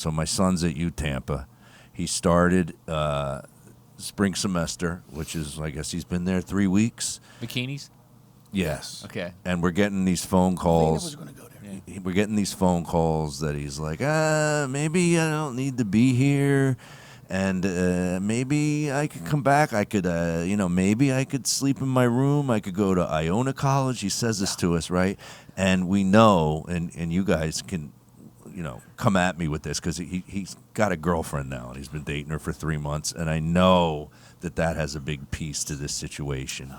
So my son's at U Tampa. He started spring semester, which is, I guess he's been there 3 weeks. Bikinis? Yes. Okay. And we're getting these phone calls. was gonna go there. Yeah. We're getting these phone calls that he's like, maybe I don't need to be here. And maybe I could come back. I could, maybe I could sleep in my room. I could go to Iona College. He says this to us, right? And we know, and you guys can, come at me with this because he's got a girlfriend now, and he's been dating her for 3 months. And I know that has a big piece to this situation,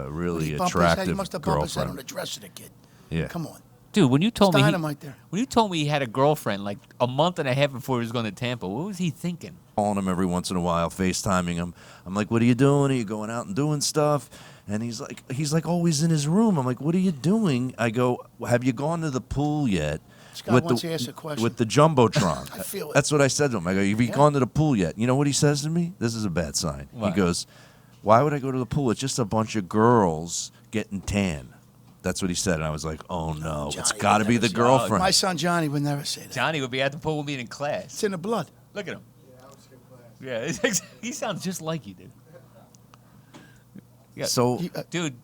really attractive He must have bumped his head on girlfriend. the dress of the kid. Yeah. Come on. Dude, when you told me Dynamite there. when you told me he had a girlfriend like a month and a half before he was going to Tampa, what was he thinking? Calling him every once in a while, FaceTiming him. I'm like, "What are you doing? Are you going out and doing stuff?" And he's like always in his room. I'm like, "What are you doing?" I go, "Have you gone to the pool yet?" Scott wants to ask a question. With the Jumbotron. I feel it. That's what I said to him. I go, "Have you gone to the pool yet?" You know what he says to me? This is a bad sign. What? He goes, "Why would I go to the pool? It's just a bunch of girls getting tan." That's what he said, and I was like, "Oh no, it's Johnny got to would be never the say that. girlfriend." My son Johnny would never say that. Johnny would be at the pool with me in class. It's in the blood. Look at him. Yeah, he sounds just like you, dude. Yeah. So, Dude,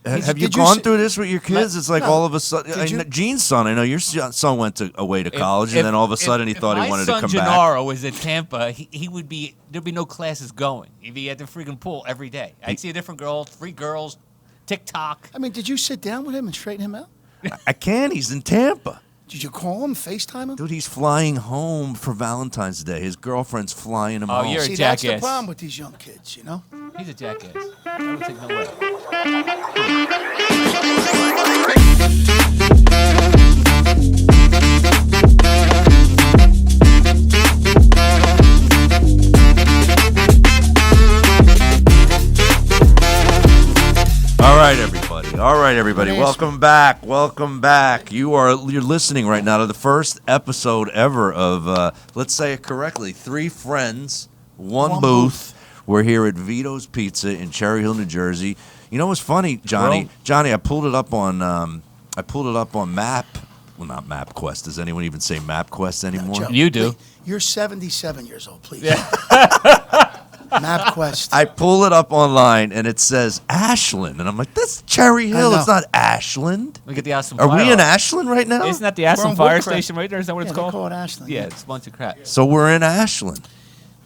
have you did you gone see- through this with your kids? It's like No. all of a sudden. Did you- Gene's son, I know your son went away to college, and then all of a sudden he thought he wanted to come my son back. Janaro was at Tampa, he would be, there'd be no classes going. He'd be at the freaking pool every day. I'd see a different girl, 3 girls, TikTok. I mean, did you sit down with him and straighten him out? I can't. He's in Tampa. Did you call him, FaceTime him? Dude, he's flying home for Valentine's Day. His girlfriend's flying him Oh, home. you're a See, that's the jackass. problem with these young kids, you know? He's a jackass. I don't take no way. All right, everybody. Welcome back. Welcome back. You're listening right now to the first episode ever of, let's say it correctly, 3 friends, one booth. We're here at Vito's Pizza in Cherry Hill, New Jersey. You know what's funny, Johnny? Johnny, I pulled it up on Map. Well, not MapQuest. Does anyone even say MapQuest anymore? Joe, You do. please. You're 77 years old, please. MapQuest. I pull it up online and it says Ashland, and I'm like, that's Cherry Hill. know. It's not Ashland. Look at the Ashland Are Fire. we in Ashland right now? Isn't that the We're Ashland on Fire Woodcraft. Station right there? Is that what Yeah, it's they called? call it Ashland. Yeah, it's a bunch of crap. So we're in Ashland.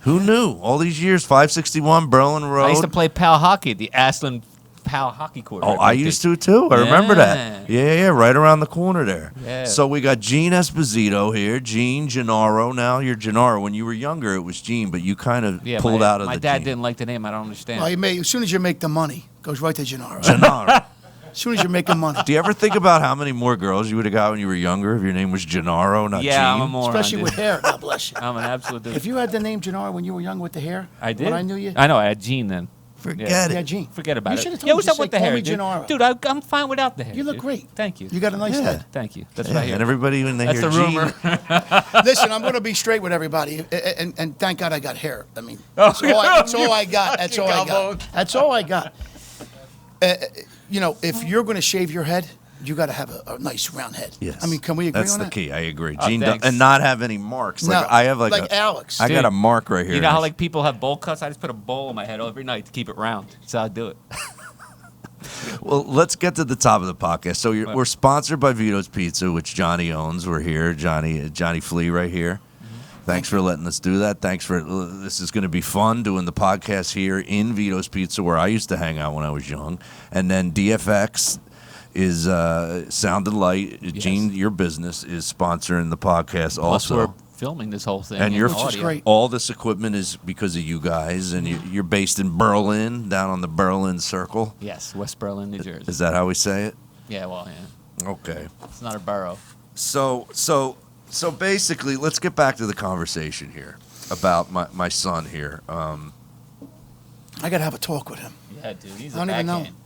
Who knew? All these years, 561 Berlin Road. I used to play PAL hockey at the Ashland PAL hockey court. Oh, right I there. used to too. I remember that. Yeah, right around the corner there. Yeah. So we got Gene Esposito here. Gene Janaro. Now you're Janaro. When you were younger, it was Gene, but you kind of pulled out of my the dad Gene. didn't like the name. I don't understand. Well, as soon as you make the money, it goes right to Janaro. Janaro. As soon as you're making money. Do you ever think about how many more girls you would have got when you were younger if your name was Gennaro, not yeah, Gene? I'm a moron. Especially dude. with hair. God bless you. I'm an absolute dude. If you had the name Gennaro when you were young with the hair, I did. when I knew you, I know. I had Gene then. Forget yeah, it. Gene. Forget about You it. should have told Yeah, me what's to up say, with the call hair, me dude? Gennaro. Dude, I'm fine without the hair. You look dude. great. Thank you. You got a nice Yeah. head. Thank you. That's Yeah, what I hear. and everybody, when they That's hear the Gene, rumor. Listen, I'm going to be straight with everybody, and thank God I got hair. I mean, that's all I got. That's all I got. That's all I got. If you're going to shave your head, you got to have a nice round head. yes. I mean, can we agree That's on the that? key. I agree. Oh, Gene thanks. and not have any marks. No, Like I have like Alex. I got Dude, a mark right here. You know how like people have bowl cuts? I just put a bowl on my head every night to keep it round. That's how I do it. Well, let's get to the top of the podcast. So we're sponsored by Vito's Pizza, which Johnny owns. We're here, Johnny Flea, right here. Thanks for letting us do that. This is going to be fun doing the podcast here in Vito's Pizza, where I used to hang out when I was young. And then DFX is Sound and Light. Yes. Gene, your business is sponsoring the podcast Plus, also. we're filming this whole thing. And in you're Which is audio. great. all this equipment is because of you guys, and you're based in Berlin, down on the Berlin Circle. Yes, West Berlin, New Jersey. Is that how we say it? Yeah, well, yeah. Okay. It's not a borough. So basically, let's get back to the conversation here about my son here. I got to have a talk with him. Yeah, dude. He's I a don't even know. backhand.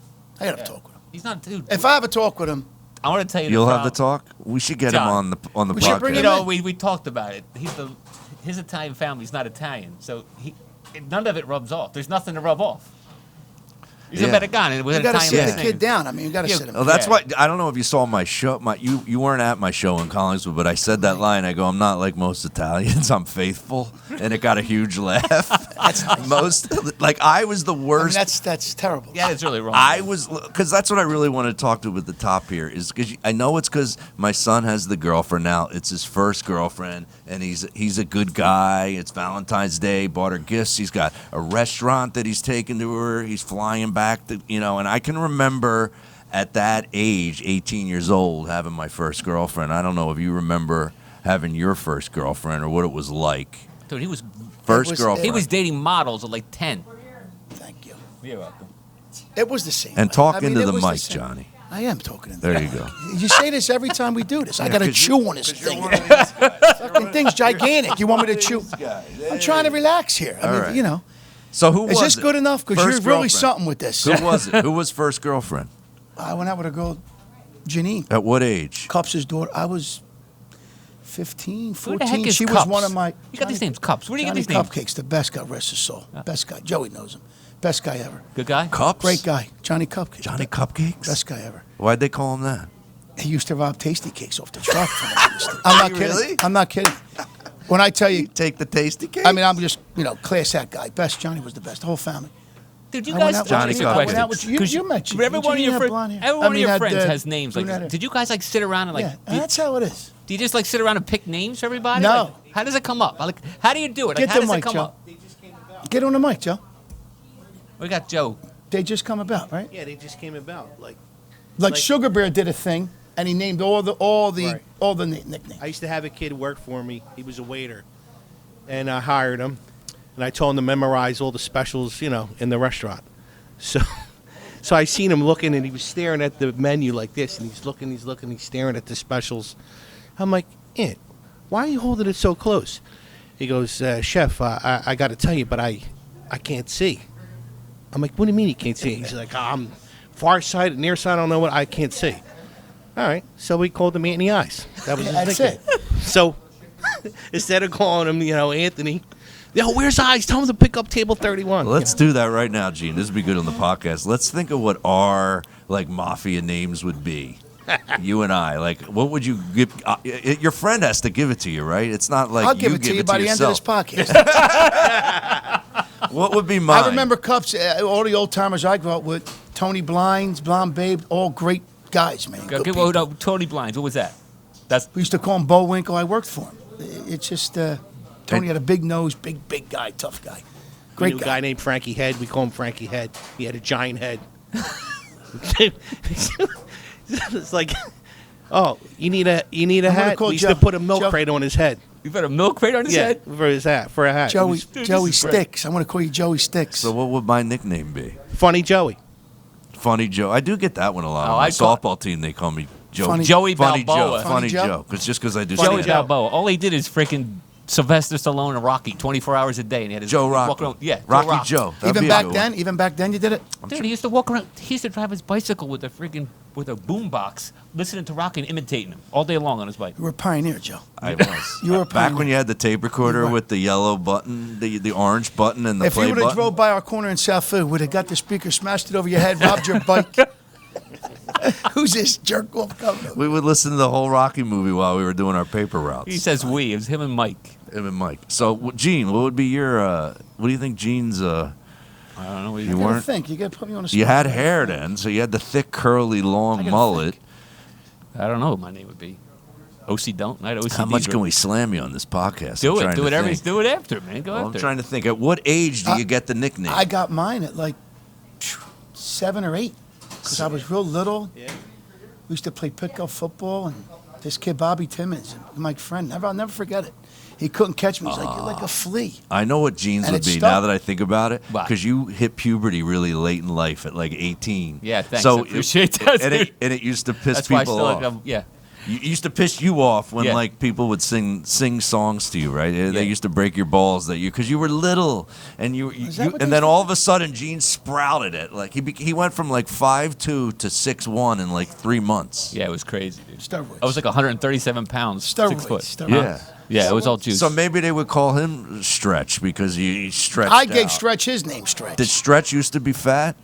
I got to Yeah. talk with him. He's not, dude. If I have a talk with him, I want to tell you. You'll the have the problem. talk. We should get John, him on the we should bring podcast. him You know, in. we talked about it. His Italian family's not Italian, so none of it rubs off. There's nothing to rub off. He's a Americano. It was You an got to Italian sit the kid down. I mean, you got to sit him. Well, that's why I don't know if you saw my show. You weren't at my show in Collingswood, but I said that line. I go, I'm not like most Italians. I'm faithful, and it got a huge laugh. That's nice. I was the worst. I mean, that's terrible. Yeah, it's really wrong. I was, because that's what I really want to talk to at the top here, is because I know it's because my son has the girlfriend now. It's his first girlfriend, and he's a good guy. It's Valentine's Day. Bought her gifts. He's got a restaurant that he's taken to her. He's flying back to, and I can remember at that age, 18 years old, having my first girlfriend. I don't know if you remember having your first girlfriend or what it was like. Dude, he was Girlfriend. He was dating models at like 10. Thank you. You're welcome. It was the same. And way. talk I mean, into it the was mic, same. Johnny. I am talking into There the you mic. go. You say this every time we do this. I got to 'cause chew on this 'cause you're thing. one of these guys. Fucking thing's gigantic. You want me to chew? I'm trying to relax here. I All mean, right. So who was Is this it? good enough? Because you're First really girlfriend. something with this. Who was it? Who was first girlfriend? I went out with a girl, Janine, At what age? Cups' daughter. I was 15, Who 14. the heck is She Cups? was one of my. You got these names, Cups. Where do you get Johnny these names? Cupcakes, the best guy, rest his soul. Best guy. Joey knows him. Best guy ever. Good guy? Cups? Great guy. Johnny Cupcakes. Johnny Cupcakes? Best guy ever. Why'd they call him that? He used to rob tasty cakes off the truck. I'm not kidding. Really? I'm not kidding. When I tell you, Take the tasty cake? I mean, I'm just, class act guy. Best. Johnny was the best. The whole family. Dude, you I went guys out with Johnny Janine. I went out with Cupcakes. you. 'Cause You met Every one of your friends, had, has names. Like, brunette. did you guys like sit around and like? Yeah, do, that's how it is. do you just like sit around and pick names for everybody? No. Like, how does it come up? Like, how do you do it? Like, Get how the does it mic, come Joe. up? Get on the mic, Joe. We got Joe. They just come about, right? Yeah, they just came about. Like Sugar Bear did a thing, and he named all the nicknames. I used to have a kid work for me. He was a waiter, and I hired him, and I told him to memorize all the specials, in the restaurant. So I seen him looking, and he was staring at the menu like this, and he's looking, he's staring at the specials. I'm like, Aunt, why are you holding it so close? He goes, Chef, I got to tell you, but I can't see. I'm like, what do you mean you can't see? He's like, I'm far sighted, near sighted, I don't know what, I can't see. All right, so we called him Anthony Eyes. That was his That's nickname. it. So instead of calling him, Anthony, where's Eyes? Tell him to pick up table 31. Let's do that right now, Gene. This would be good on the podcast. Let's think of what our mafia names would be. You and I, what would you give? Your friend has to give it to you, right? It's not like I'll give it to you by the end of this podcast. What would be mine? I remember Cups, all the old timers I grew up with, Tony Blinds, Blonde Babe, all great guys, man. Good Okay, people. well, no, Tony Blinds. What was that? That's We used to call him Bo Winkle. I worked for him. It's just Tony had a big nose, big guy, tough guy. We Great knew a guy named Frankie Head. We call him Frankie Head. He had a giant head. It's like, oh, you need a gonna hat? call We used Joe. to put a milk Joe. crate on his head. you put a milk crate on his Yeah, head. for a hat. Joey, It was Joey is great. Sticks. I'm going to call you Joey Sticks. So what would my nickname be? Funny Joey. Funny Joe. I do get that one a lot. Oh, On my I call- softball team, they call me Joe. Funny- Joey Funny Balboa. Joe. Funny Funny Joe? Joe. Because just because I do Joey stand-up. Balboa. All he did is freaking Sylvester Stallone and Rocky 24 hours a day, and he had his Joe walk Rocky. around. Yeah, Rocky Joe. That'd even be a back good then, one. even back then, you did it. Dude, he used to walk around. He used to drive his bicycle with a boom box, listening to Rocky and imitating him all day long on his bike. You were a pioneer, Joe. I was. You were a Back pioneer. when you had the tape recorder You were. with the yellow button, the orange button, and the If play you would have button. drove by our corner in South Philly, would have got the speaker, smashed it over your head, robbed your bike. Who's this jerk off coming? We would listen to the whole Rocky movie while we were doing our paper routes. He says we. It was him and Mike. Him and Mike. So, Gene, what would be your? What do you think, Gene's? I don't know. You You weren't. gotta think. You gotta put me on the spot. You had hair then, so you had the thick, curly, long gotta mullet. I don't know what my name would be. OC don't. I had OCD. How much can we slam you on this podcast? do I'm it? trying Do to it every. think. Do it after, man. Go Well, I'm after. trying to think. At what age do you get the nickname? I got mine at like 7 or 8 because I was real little. Yeah. We used to play pickup football, and this kid Bobby Timmons, my friend, I'll never forget it. He couldn't catch me. He's like, "You're like a flea." I know what Gene's And would it be stuck. now that I think about it, What? because you hit puberty really late in life at like 18. Yeah, thanks. So I appreciate that, and dude. it used to piss That's why I people still off. like. Yeah. You used to piss you off when Yeah. like people would sing songs to you, right? They Yeah. used to break your balls because you were little, and Is that what they and then used to all of a sudden Gene sprouted it. Like he went from like 5'2" to 6'1" in like 3 months. Yeah, it was crazy, dude. Steroids. I was like 137 pounds, 6 Steroids. foot. Steroids. Yeah. Yeah, it was all juice. So maybe they would call him Stretch because he stretched I gave out. Stretch his name, Stretch. Did Stretch used to be fat?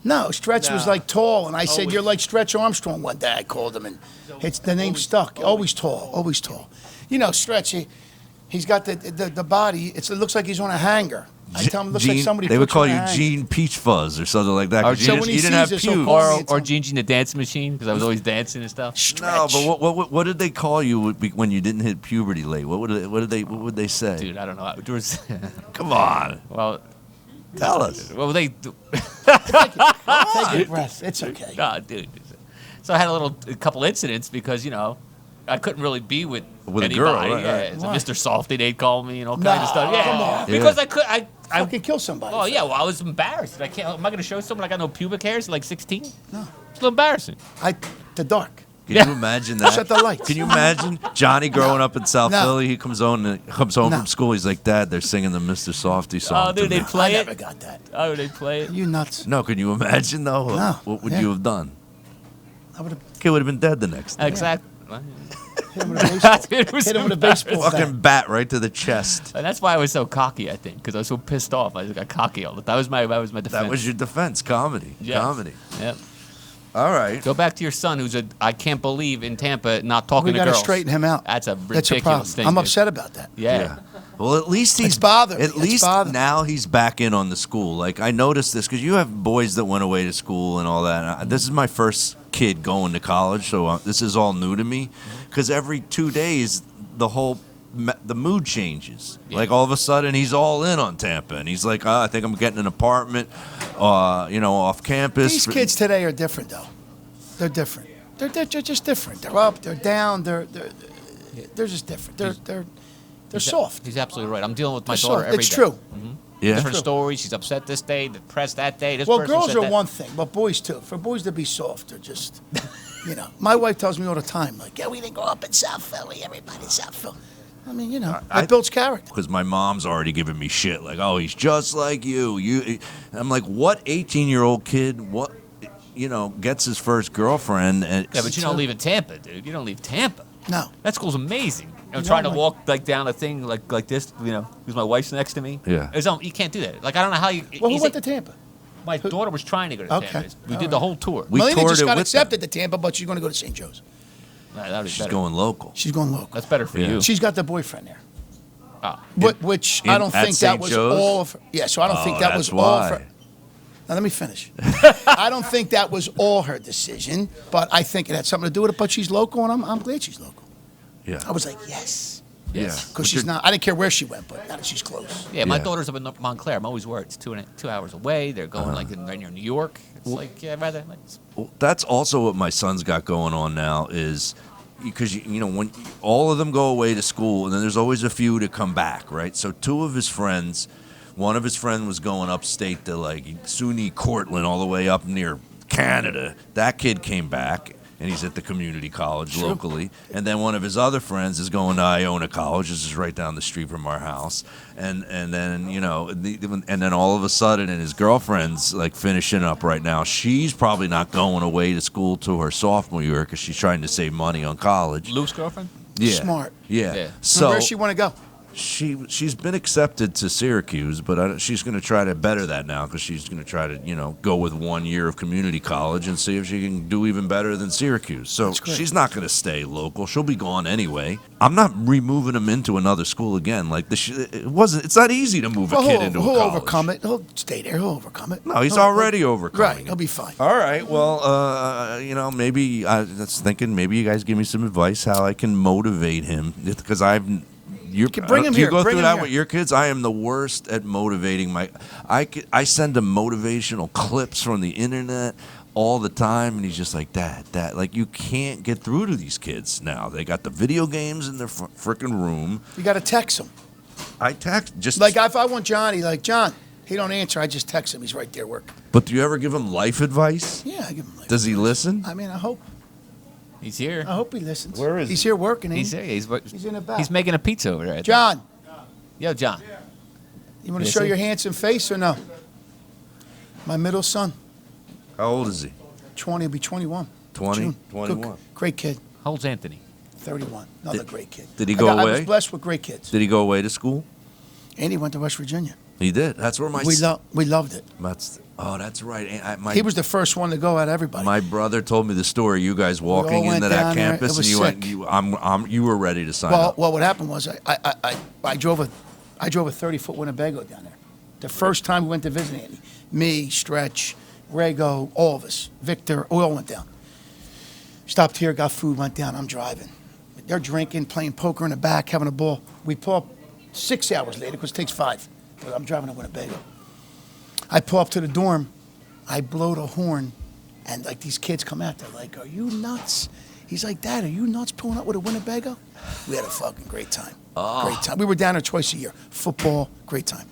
No, Stretch was No. like tall, and I said, Always. "You're like Stretch Armstrong." One day I called him, and it's the name stuck. Always tall, always tall. You know, Stretch. He's got the body. It looks like he's on a hanger. I tell him, it looks like somebody. They would puts call on a you hanger. Gene Peach Fuzz or something like that. 'cause So you when he didn't have sees us, he'll pubes. call me. Or Gigi the dancing machine, because I was always dancing and stuff. No, but what did they call you when you didn't hit puberty late? What would they say? Dude, I don't know. There was, Come on, well, tell us. what were they do? Take a breath. It's okay. God, dude. So I had a couple incidents because, I couldn't really be with a anybody. girl, right, Yeah, right. so Why? Mr. Softy, they'd call me and all No, kinds of stuff. Yeah, come on. because Yeah. I Fucking kill somebody. Oh yeah, well I was embarrassed. I can't. Am I gonna show someone I got no pubic hairs at like 16? No. It's a little embarrassing. The dark. Can Yeah. you imagine that? Shut the lights. Can you imagine Johnny growing up in South No. Philly? He comes home No. from school. He's like, Dad, they're singing the Mr. Softy song. Oh, dude, to me." they'd play I it. never got that. Oh, they'd play it. You nuts? No, can you imagine though? No. What would Yeah. you have done? I would have Kid would have been dead the next day. Exactly. hit him with a baseball. It was Hit him with a baseball bat. Fucking bat right to the chest. And that's why I was so cocky, I think, because I was so pissed off. I got cocky all the time. That was my defense. That was your defense. Comedy. Yes. Comedy. Yep. All right. Go back to your son, who's I can't believe in Tampa not talking We to got to girls. straighten him out. That's a That's a problem. ridiculous thing. I'm dude. upset about that. Yeah. Well, at least he's It's bothering me. At It's least bothering me. now he's back in on the school. Like I noticed this because you have boys that went away to school and all that. And this is my first kid going to college, so this is all new to me. Because every 2 days, the mood changes. Yeah. Like all of a sudden, he's all in on Tampa, and he's like, I think I'm getting an apartment, off campus. These kids today are different, though. They're different. They're just different. They're up. They're down. They're just different. They're soft. He's absolutely right. I'm dealing with my They're daughter soft. every It's day. true. Yeah. Different stories. She's upset this day, depressed that day. This Well, person girls said are that. one thing, but boys too. For boys to be soft, they're just, My wife tells me all the time, like, yeah, we didn't grow up in South Philly. Everybody in South Philly. I mean, it builds character. Because my mom's already giving me shit. Like, oh, he's just like you. I'm like, what 18-year-old kid, gets his first girlfriend? And Yeah, but you don't leave in Tampa, dude. You don't leave Tampa. No. That school's amazing. I'm You trying know, to like- walk down a thing like this, because my wife's next to me. Yeah. You can't do that. Like I don't know how you. Well, who easy- went to Tampa? My daughter was trying to go to Okay. Tampa. We All did the whole tour. We Melina toured just it got with accepted to Tampa, but she's going to go to St. Joe's. That'd be She's better. going local. She's going local. That's better for Yeah. you. She's got the boyfriend there. Ah. Which I don't at think that St. was Joe's? all of her. Yeah, so I don't think that was that's all of why. her. Now, let me finish. I don't think that was all her decision, but I think it had something to do with it. But she's local, and I'm glad she's local. Yeah. I was like, yes. Yeah. Because she's not, I didn't care where she went, but now that she's close. Yeah, my Yeah. daughter's up in Montclair. I'm always worried. It's 2 hours away. They're going right near New York. It's rather. Well, that's also what my son's got going on now is because when all of them go away to school and then there's always a few to come back, right? So one of his friends was going upstate to like SUNY Cortland all the way up near Canada. That kid came back and he's at the community college locally. And then one of his other friends is going to Iona College. This is right down the street from our house. And then and then all of a sudden, and his girlfriend's like finishing up right now. She's probably not going away to school to her sophomore year because she's trying to save money on college. Luke's girlfriend? Yeah. Smart. Yeah. Yeah. So Where does she want to go? she's been accepted to Syracuse, but she's going to try to better that now because she's going to try to go with 1 year of community college and see if she can do even better than Syracuse. So That's great. she's not going to stay local. She'll be gone anyway. I'm not removing him into another school again. Like it's not easy to move a kid into a he'll college. overcome it. He'll stay there. He'll overcome it. No, he's already overcoming Right. it. He'll be fine. All right. Well, maybe I was thinking maybe you guys give me some advice how I can motivate him because you can bring him do you here, go bring through him that here. with your kids? I am the worst at motivating I send him motivational clips from the internet all the time, and he's just like, Dad, like you can't get through to these kids now. They got the video games in their freaking room. You got to text him. I text just Like if I want Johnny, like John, he don't answer. I just text him. He's right there working. But do you ever give him life advice? Yeah, I give him. Like, Does he listen? I mean, I hope. He's here. I hope he listens. Where is He's he? here working. Ain't He's he? here. He's in the back. He's making a pizza over there. I think. John, Yo, John. you want to Yes, show sir. your handsome face or no? My middle son, How old is he? 20, will be 21. 20? June. 21. Good- Great kid. How old's Anthony? 31. Another great kid. did he go I away? was blessed with great kids. Did he go away to school? And he went to West Virginia. He did. That's where We loved it. That's Oh, that's right. He was the first one to go out of everybody. My brother told me the story. You guys walking all went into that down there. campus, It was and sick. you were ready to sign Well, up. what happened was I drove a 30-foot Winnebago down there. The first time we went to visit Andy, me, Stretch, Rego, all of us, Victor, we all went down. Stopped here, got food, went down. I'm driving. They're drinking, playing poker in the back, having a ball. We pull up 6 hours later because it takes 5. I'm driving a Winnebago. I pull up to the dorm. I blow the horn, and like these kids come out. They're like, "Are you nuts?" He's like, "Dad, are you nuts pulling up with a Winnebago?" We had a fucking great time. Great time. We were down there twice a year. Football, great time.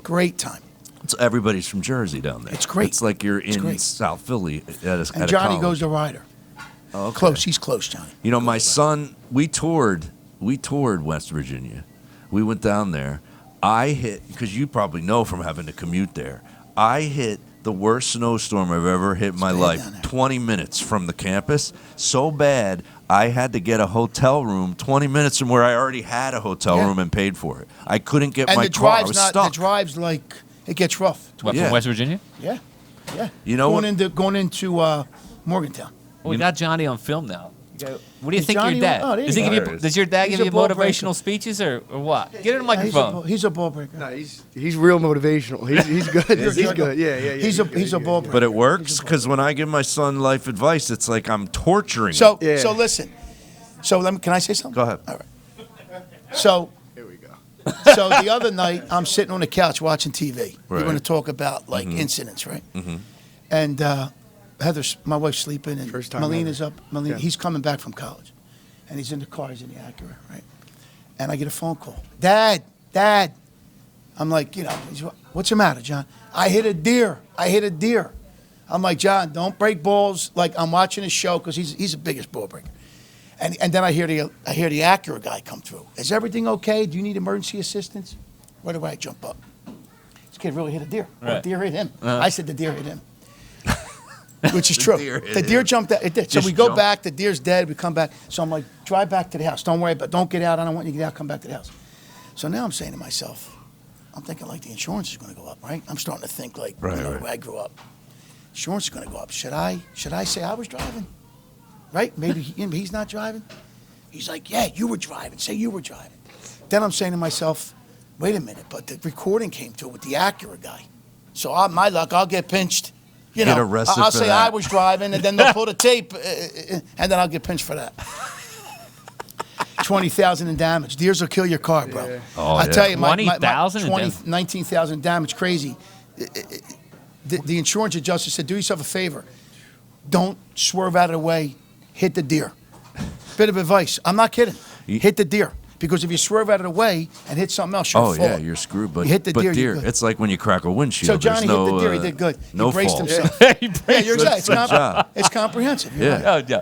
Great time. It's everybody's from Jersey down there. It's great. It's like you're in great. South Philly at And a Johnny college. goes to Ryder. Oh, okay. Close. He's close, Johnny. You know, my son, we toured West Virginia. We went down there. I hit, because you probably know from having to commute there, I hit the worst snowstorm I've ever hit in my bad life. down there. 20 minutes from the campus. So bad, I had to get a hotel room 20 minutes from where I already had a hotel Yeah. room and paid for it. I couldn't get And my the car. I drive's was not. stuck. The drive's like it gets rough. What, Yeah. from West Virginia? Yeah, yeah. You know going into Morgantown. Well, we got Johnny on film now. What do you Is think Johnny your dad? on- oh, there Does you he go. give There you? it Does your dad He's give a you ball motivational speeches or what? Get in the Yeah, microphone. he's a ball breaker. No, he's real motivational. He's good. he's good. Yeah. He's a ball breaker. But it works, because when I give my son life advice, it's like I'm torturing So him. Yeah. listen. So can I say something? Go ahead. All right. So Here we go. so the other night I'm sitting on the couch watching TV. We're Right. going to talk about like incidents, right? Mm-hmm. And Heather's, my wife's sleeping, and First time Melina's ever. up. Melina, Yeah. he's coming back from college, and he's in the car. He's in the Acura, right? And I get a phone call. Dad. I'm like, what's the matter, John? I hit a deer. I'm like, John, don't break balls. Like, I'm watching a show because he's the biggest ball breaker. And then I hear the Acura guy come through. Is everything okay? Do you need emergency assistance? Right away, I jump up. This kid really hit a deer. Or a Right. deer hit him. I said the deer hit him. Which is true. The deer jumped out. It did. So Just we go jump. back. The deer's dead. We come back. So I'm like, drive back to the house. Don't worry, but don't get out. I don't want you to get out. Come back to the house. So now I'm saying to myself, I'm thinking like the insurance is going to go up, right? I'm starting to think like Right, where right. I grew up. Insurance is going to go up. Should I say I was driving? Right? Maybe he's not driving. He's like, yeah, you were driving. Say you were driving. Then I'm saying to myself, wait a minute, but the recording came through with the Acura guy. So my luck, I'll get pinched. Get arrested I'll for say that. I was driving, and then they'll pull the tape, and then I'll get pinched for that. 20,000 in damage. Deers will kill your car, bro. Oh, I yeah. tell you, 20,000 in 20, damage? 19,000 damage, crazy. The insurance adjuster said, do yourself a favor. Don't swerve out of the way. Hit the deer. Bit of advice. I'm not kidding. Hit the deer. Because if you swerve out of the way and hit something else, you're Oh, fall. yeah, you're screwed. But, You hit the but deer, you're good. it's like when you crack a windshield. So Johnny there's no, hit the deer. He did good. No he braced fault. himself. He Yeah, braced you're exactly. Good job. It's comprehensive. You're Yeah. right. Oh, yeah.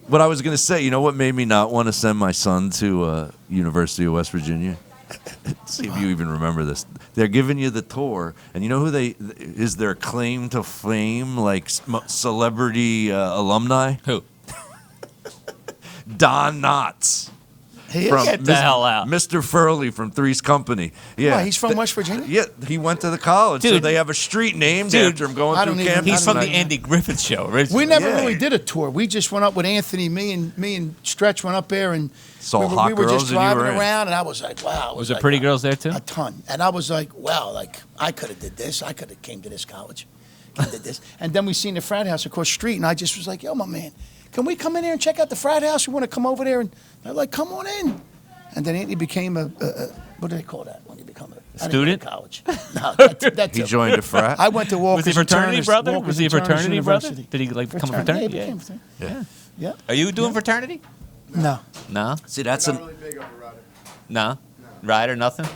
But I was going to say, you know what made me not want to send my son to University of West Virginia? See if you even remember this. They're giving you the tour, and you know who is their claim to fame, like celebrity alumni? Who? Don Knotts. He is. From Get the hell out. Mr. Furley from Three's Company. Yeah, Why, he's from West Virginia? Yeah, he went to the college, so Dude. they have a street named Dude, after him going I through don't even- campus. He's from the know. Andy Griffith Show originally. We never Yeah. really did a tour. We just went up with Anthony. Me and Stretch went up there, and Saw we hot were girls just and you driving were in. around, and I was like, wow. Was there like, pretty girls there too? A ton. And I was like, wow, like I could have did this. I could have came to this college. Did this. And then we seen the frat house across the street, and I just was like, yo, my man, can we come in there and check out the frat house? We want to come over there. And they're like, come on in. And then Anthony became a what do they call that when you become a Student? college? No, that He too. joined a frat. I went to Walker's Was he and fraternity Turner's- brother? Walker's Was he a and Turner's fraternity brother? University. Did he like become a fraternity? Yeah, Yeah. he became a fraternity. Yeah. Yeah. Are you doing fraternity? No. No. See, that's Not an. really big on the rudder. No. Ride or nothing.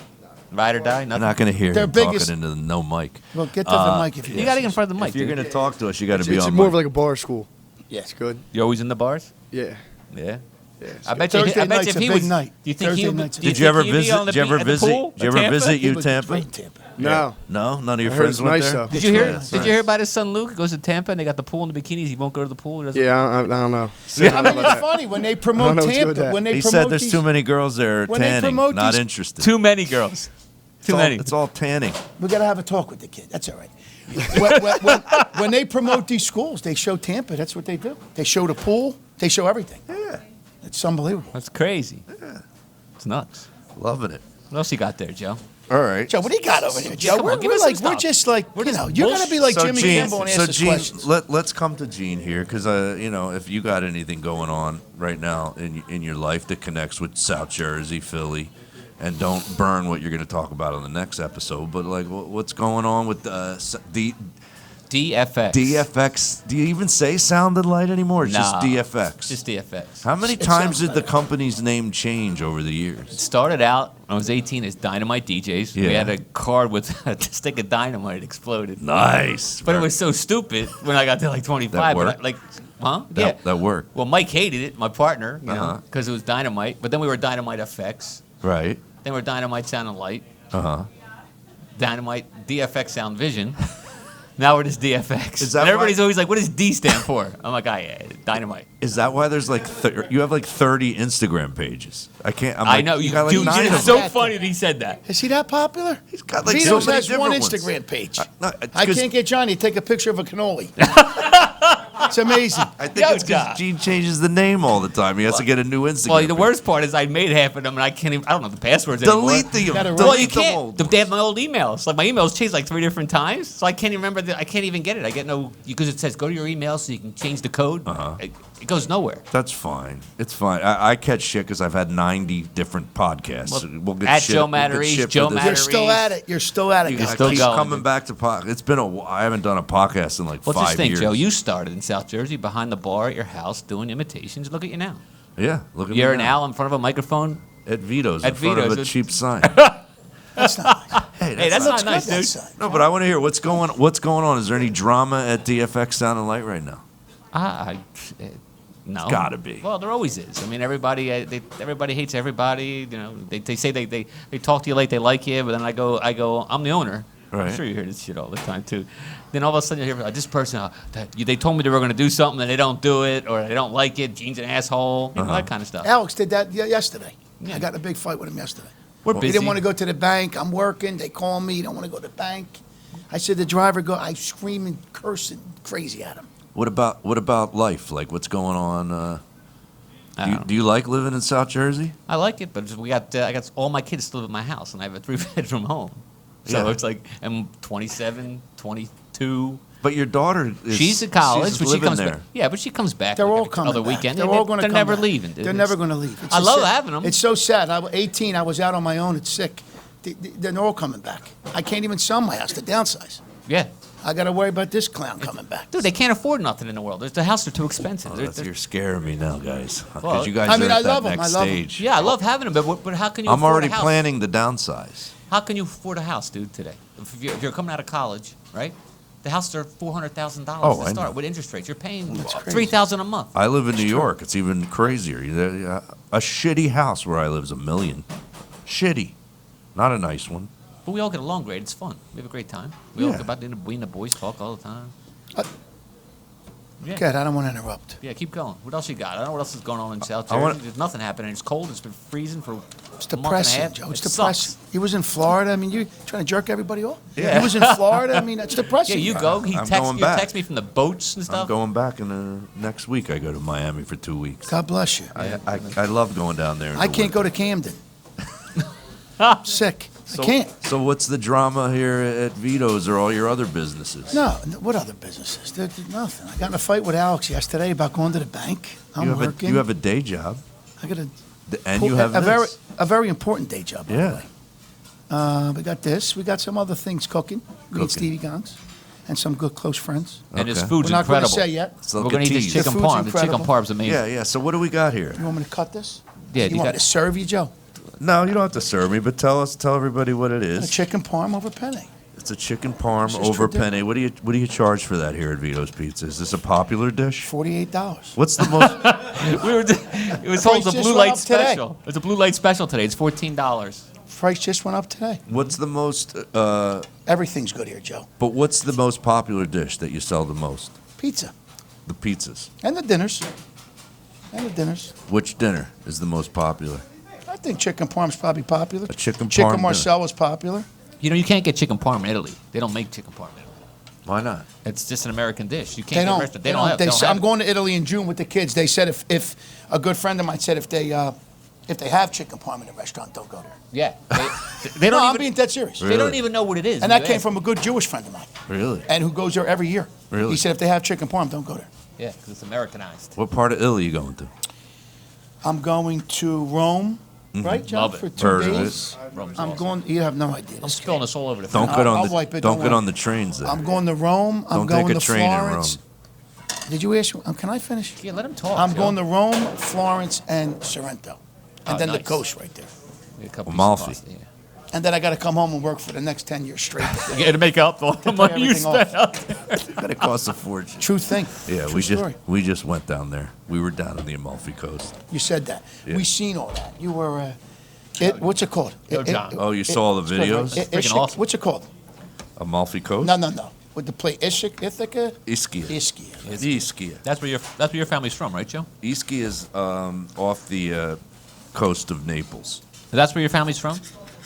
Ride or die. I'm Nothing. not going to hear Their him biggest- talking into the no mic. Well, get to the mic if you You got to get in front of the mic. If you're dude. going to talk to us, you got to be It's on more mic. of like a bar school. Yeah. It's good. You're always in the bars. Yeah. Yeah. Yeah. it's I good. bet you. Thursday I bet night's you if a he big was. night. Do you think Thursday he? night's a do you Did you ever think he'd be on visit? the Did you ever beat at the visit? pool Did you at ever Tampa? visit He U was Tampa? great in Tampa. No. No, none of your I heard friends it's went nice, there. though. Did you hear? Nice. Did you hear about his son Luke? He goes to Tampa and they got the pool in the bikinis. He won't go to the pool. He doesn't- Yeah, I don't know. I mean, it's funny when they I promote don't know what's good with Tampa. that. When they He promote said there's these, too many girls there when they tanning, promote not these- interested. Too many girls. Too It's all- many. It's all tanning. We got to have a talk with the kid. That's all right. When they promote these schools, they show Tampa. That's what they do. They show the pool. They show everything. Yeah. It's unbelievable. That's crazy. Yeah. It's nuts. Loving it. What else you got there, Joe? All right. Joe, what do you got over there, Joe? come on, give us some We're stuff. just like, We're you just know, you're going to be like So Jimmy Gene, Kimmel and ask so us Gene, questions. let's come to Gene here because if you got anything going on right now in your life that connects with South Jersey, Philly, and don't burn what you're going to talk about on the next episode, but like what's going on with the DFX. DFX? Do you even say Sound and Light anymore? It's just Nah, DFX. It's just DFX. How many It times sounds did the better. company's name change over the It years? started out when I was 18 as Dynamite DJs. We Yeah. had a card with a stick of dynamite exploded. Nice. But it was so stupid when I got to like 25. That but worked? Yeah. That worked. Well, Mike hated it, my partner, Uh-huh. because it was Dynamite. But then we were Dynamite FX. Right. Then we were Dynamite Sound and Light. Uh-huh. Dynamite DFX Sound Vision. Now we're just DFX. Is that and everybody's why- always like, what does D stand for? I'm like, yeah, Dynamite. Is that why there's like you have like 30 Instagram pages? I know. You got like Dude, 9 it's of so them. funny that he said that. Is he that popular? He's got like Vito so many has one different ones. Instagram page. No, it's I 'cause- can't get Johnny to take a picture of a cannoli. It's amazing. I think it's Yeah. because Gene changes the name all the time. He has to get a new Instagram. Well, the page. worst part is I made half of them and I can't even, I don't know the passwords anymore. Delete the Gotta Well, you delete them can't. all. They have my old emails. Like my emails changed like 3 different times, so I can't even remember. I can't even get it. I get no because it says go to your email so you can change the code. Uh-huh. It goes nowhere. That's fine. It's fine. I catch shit because I've had 90 different podcasts. Well, We'll get at shit. Joe we'll get Matarese, shit for Joe this. You're still Matarese. at it. You're still at it, You guys. can still I keep going, coming dude. back to podcast. It's been I haven't done a podcast in like Well, 5 just think, years. Joe. You started in South Jersey behind the bar at your house doing imitations. Look at you now. Yeah, look at You're me an now. owl in front of a microphone. At Vito's At in front of Vito's, a it's- cheap sign. That's not nice. Hey, that's not nice, Good, dude. that side. No, but I want to hear what's going on. Is there any drama at DFX Sound and Light right now? No. gotta be. Well, there always is. I mean, everybody hates everybody. You know, they say they talk to you like they like you, but then I go, I'm the owner. Right. I'm sure you hear this shit all the time too. Then all of a sudden you hear this person, they told me they were going to do something and they don't do it, or they don't like it. Gene's an asshole. You know, that kind of stuff. Alex did that yesterday. Yeah. I got in a big fight with him yesterday. We're He busy. didn't want to go to the bank. I'm working. They call me. You don't want to go to the bank. I said the driver go. I screaming, cursing, crazy at him. What about life? Like what's going on? I don't know. Do you like living in South Jersey? I like it, but I got all my kids still live at my house, and I have a 3-bedroom home. So Yeah. it's like I'm 27, 22. But your daughter is She's in college, she's but she living comes there. back. Yeah, but she comes back. They're like all every coming other back. weekend. They're all going to They're come never back. leaving. Dude. They're never going to leave. It's I just love sad. having them. It's so sad. I was 18. I was out on my own. It's sick. They're all coming back. I can't even sell my house to downsize. Yeah. I got to worry about this clown coming back. Dude, they can't afford nothing in the world. The houses are too expensive. Oh, They're- you're scaring me now, guys. Because Well, you guys I mean, are I at that love 'em. next I love 'em. stage. yeah, I love having them, but how can you I'm afford already a house? planning the downsize. How can you afford a house, dude, today? If you're coming out of college, right? The houses are $400,000 Oh, to I start know. with interest rates. You're paying That's crazy. $3,000 a month. I live in New York. It's even crazier. A shitty house where I live is $1 million. Shitty, not a nice one. But we all get along great. It's fun. We have a great time. We all Yeah. go about we and the boys talk all the time. Yeah. Good. I don't want to interrupt. Yeah, keep going. What else you got? I don't know what else is going on in South I Jersey. wanna- There's nothing happening. It's cold. It's been freezing for It's a month and a depressing, half. Joe. It's It depressing. sucks. He was in Florida. I mean, you trying to jerk everybody off? Yeah. He was in Florida. I mean, that's depressing. Yeah, you go. He I'm texts going you back. text me from the boats and I'm stuff. going back next week. I go to Miami for 2 weeks. God bless you. I love going down there. in I the can't go winter. to Camden. I'm sick. I can't. So what's the drama here at Vito's or all your other businesses? No, what other businesses? There's nothing. I got in a fight with Alex yesterday about going to the bank. I'm working. You have a day job, I got and you have a this. very important day job. By Yeah. the way. We got this. We got some other things cooking. Me and Cooking. Stevie Gons, and some good close friends. And his Okay. food's We're not going incredible. to say yet. So We're look going at to eat this tease. chicken The food's parm. The chicken incredible. parm's amazing. Yeah. So what do we got here? You want me to cut this? Yeah, You you want got me to serve you, Joe? No, you don't have to serve me, but tell everybody what it A is. chicken parm over penne. It's a chicken parm This is over tradition. penne. What do you charge for that here at Vito's Pizza? Is this a popular dish? $48. What's the most? It was called the Price just blue went light up today. special. It's a blue light special today. It's $14. Price just went up today. What's the most? Everything's good here, Joe. But what's the most popular dish that you sell the most? Pizza. The pizzas. And the dinners. And the dinners. Which dinner is the most popular? I think chicken parm's probably popular. A chicken parm Chicken dinner. Marcel is popular. You know, you can't get chicken parm in Italy. They don't make chicken parm in Italy. Why not? It's just an American dish. You They can't don't. get restaurant. They don't have. They They don't say, have I'm it. going to Italy in June with the kids. They said if a good friend of mine said if they have chicken parm in a restaurant, don't go there. Yeah. They No, don't I'm even. being dead serious. They don't even know what it is. And when that you came ask. from a good Jewish friend of mine. Really? And who goes there every year. Really? He said if they have chicken parm, don't go there. Yeah, because it's Americanized. What part of Italy are you going to? I'm going to Rome, right, John, Love it. for 2 Heard of days. Rome's I'm awesome. going. You have no idea. I'm This spilling this all over the. Don't floor. get I'll on the wipe it, don't don't get worry. on the trains there. I'm going to Rome. I'm Don't going take a to train in Florence. Did you ask? Can I finish? Yeah, let him talk. I'm Joe. going to Rome, Florence, and Sorrento, and Oh, then the nice. coast right there. Yeah, a couple Amalfi. pieces of pasta, And then I got to come home and work for the next 10 years straight. yeah. To make up for the money you everything off. spent out there. It costs a fortune. True thing. Yeah, True story. we just went down there. We were down on the Amalfi Coast. You said that. Yeah. We seen all that. You were. What's it called? Yo, John. Oh, you saw the videos? It's freaking awesome. What's it called? Amalfi Coast? No. With the plate, Ithaca. Ischia. Ischia. Ischia. That's where your family's from, right, Joe? Ischia is off the coast of Naples. That's where your family's from.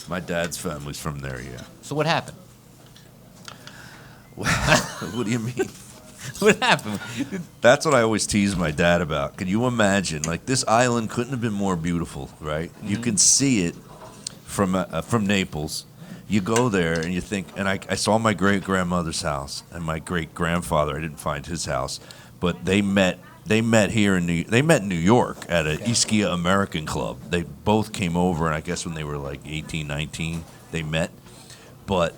My dad's family's from there, yeah. So what happened? What do you mean? What happened? That's what I always tease my dad about. Can you imagine? Like, this island couldn't have been more beautiful, right? You can see it from Naples. You go there and you think, and I saw my great-grandmother's house and my great-grandfather. I didn't find his house, but they met here in New York at a Ischia American Club. They both came over, and I guess when they were like 18, 19, they met. But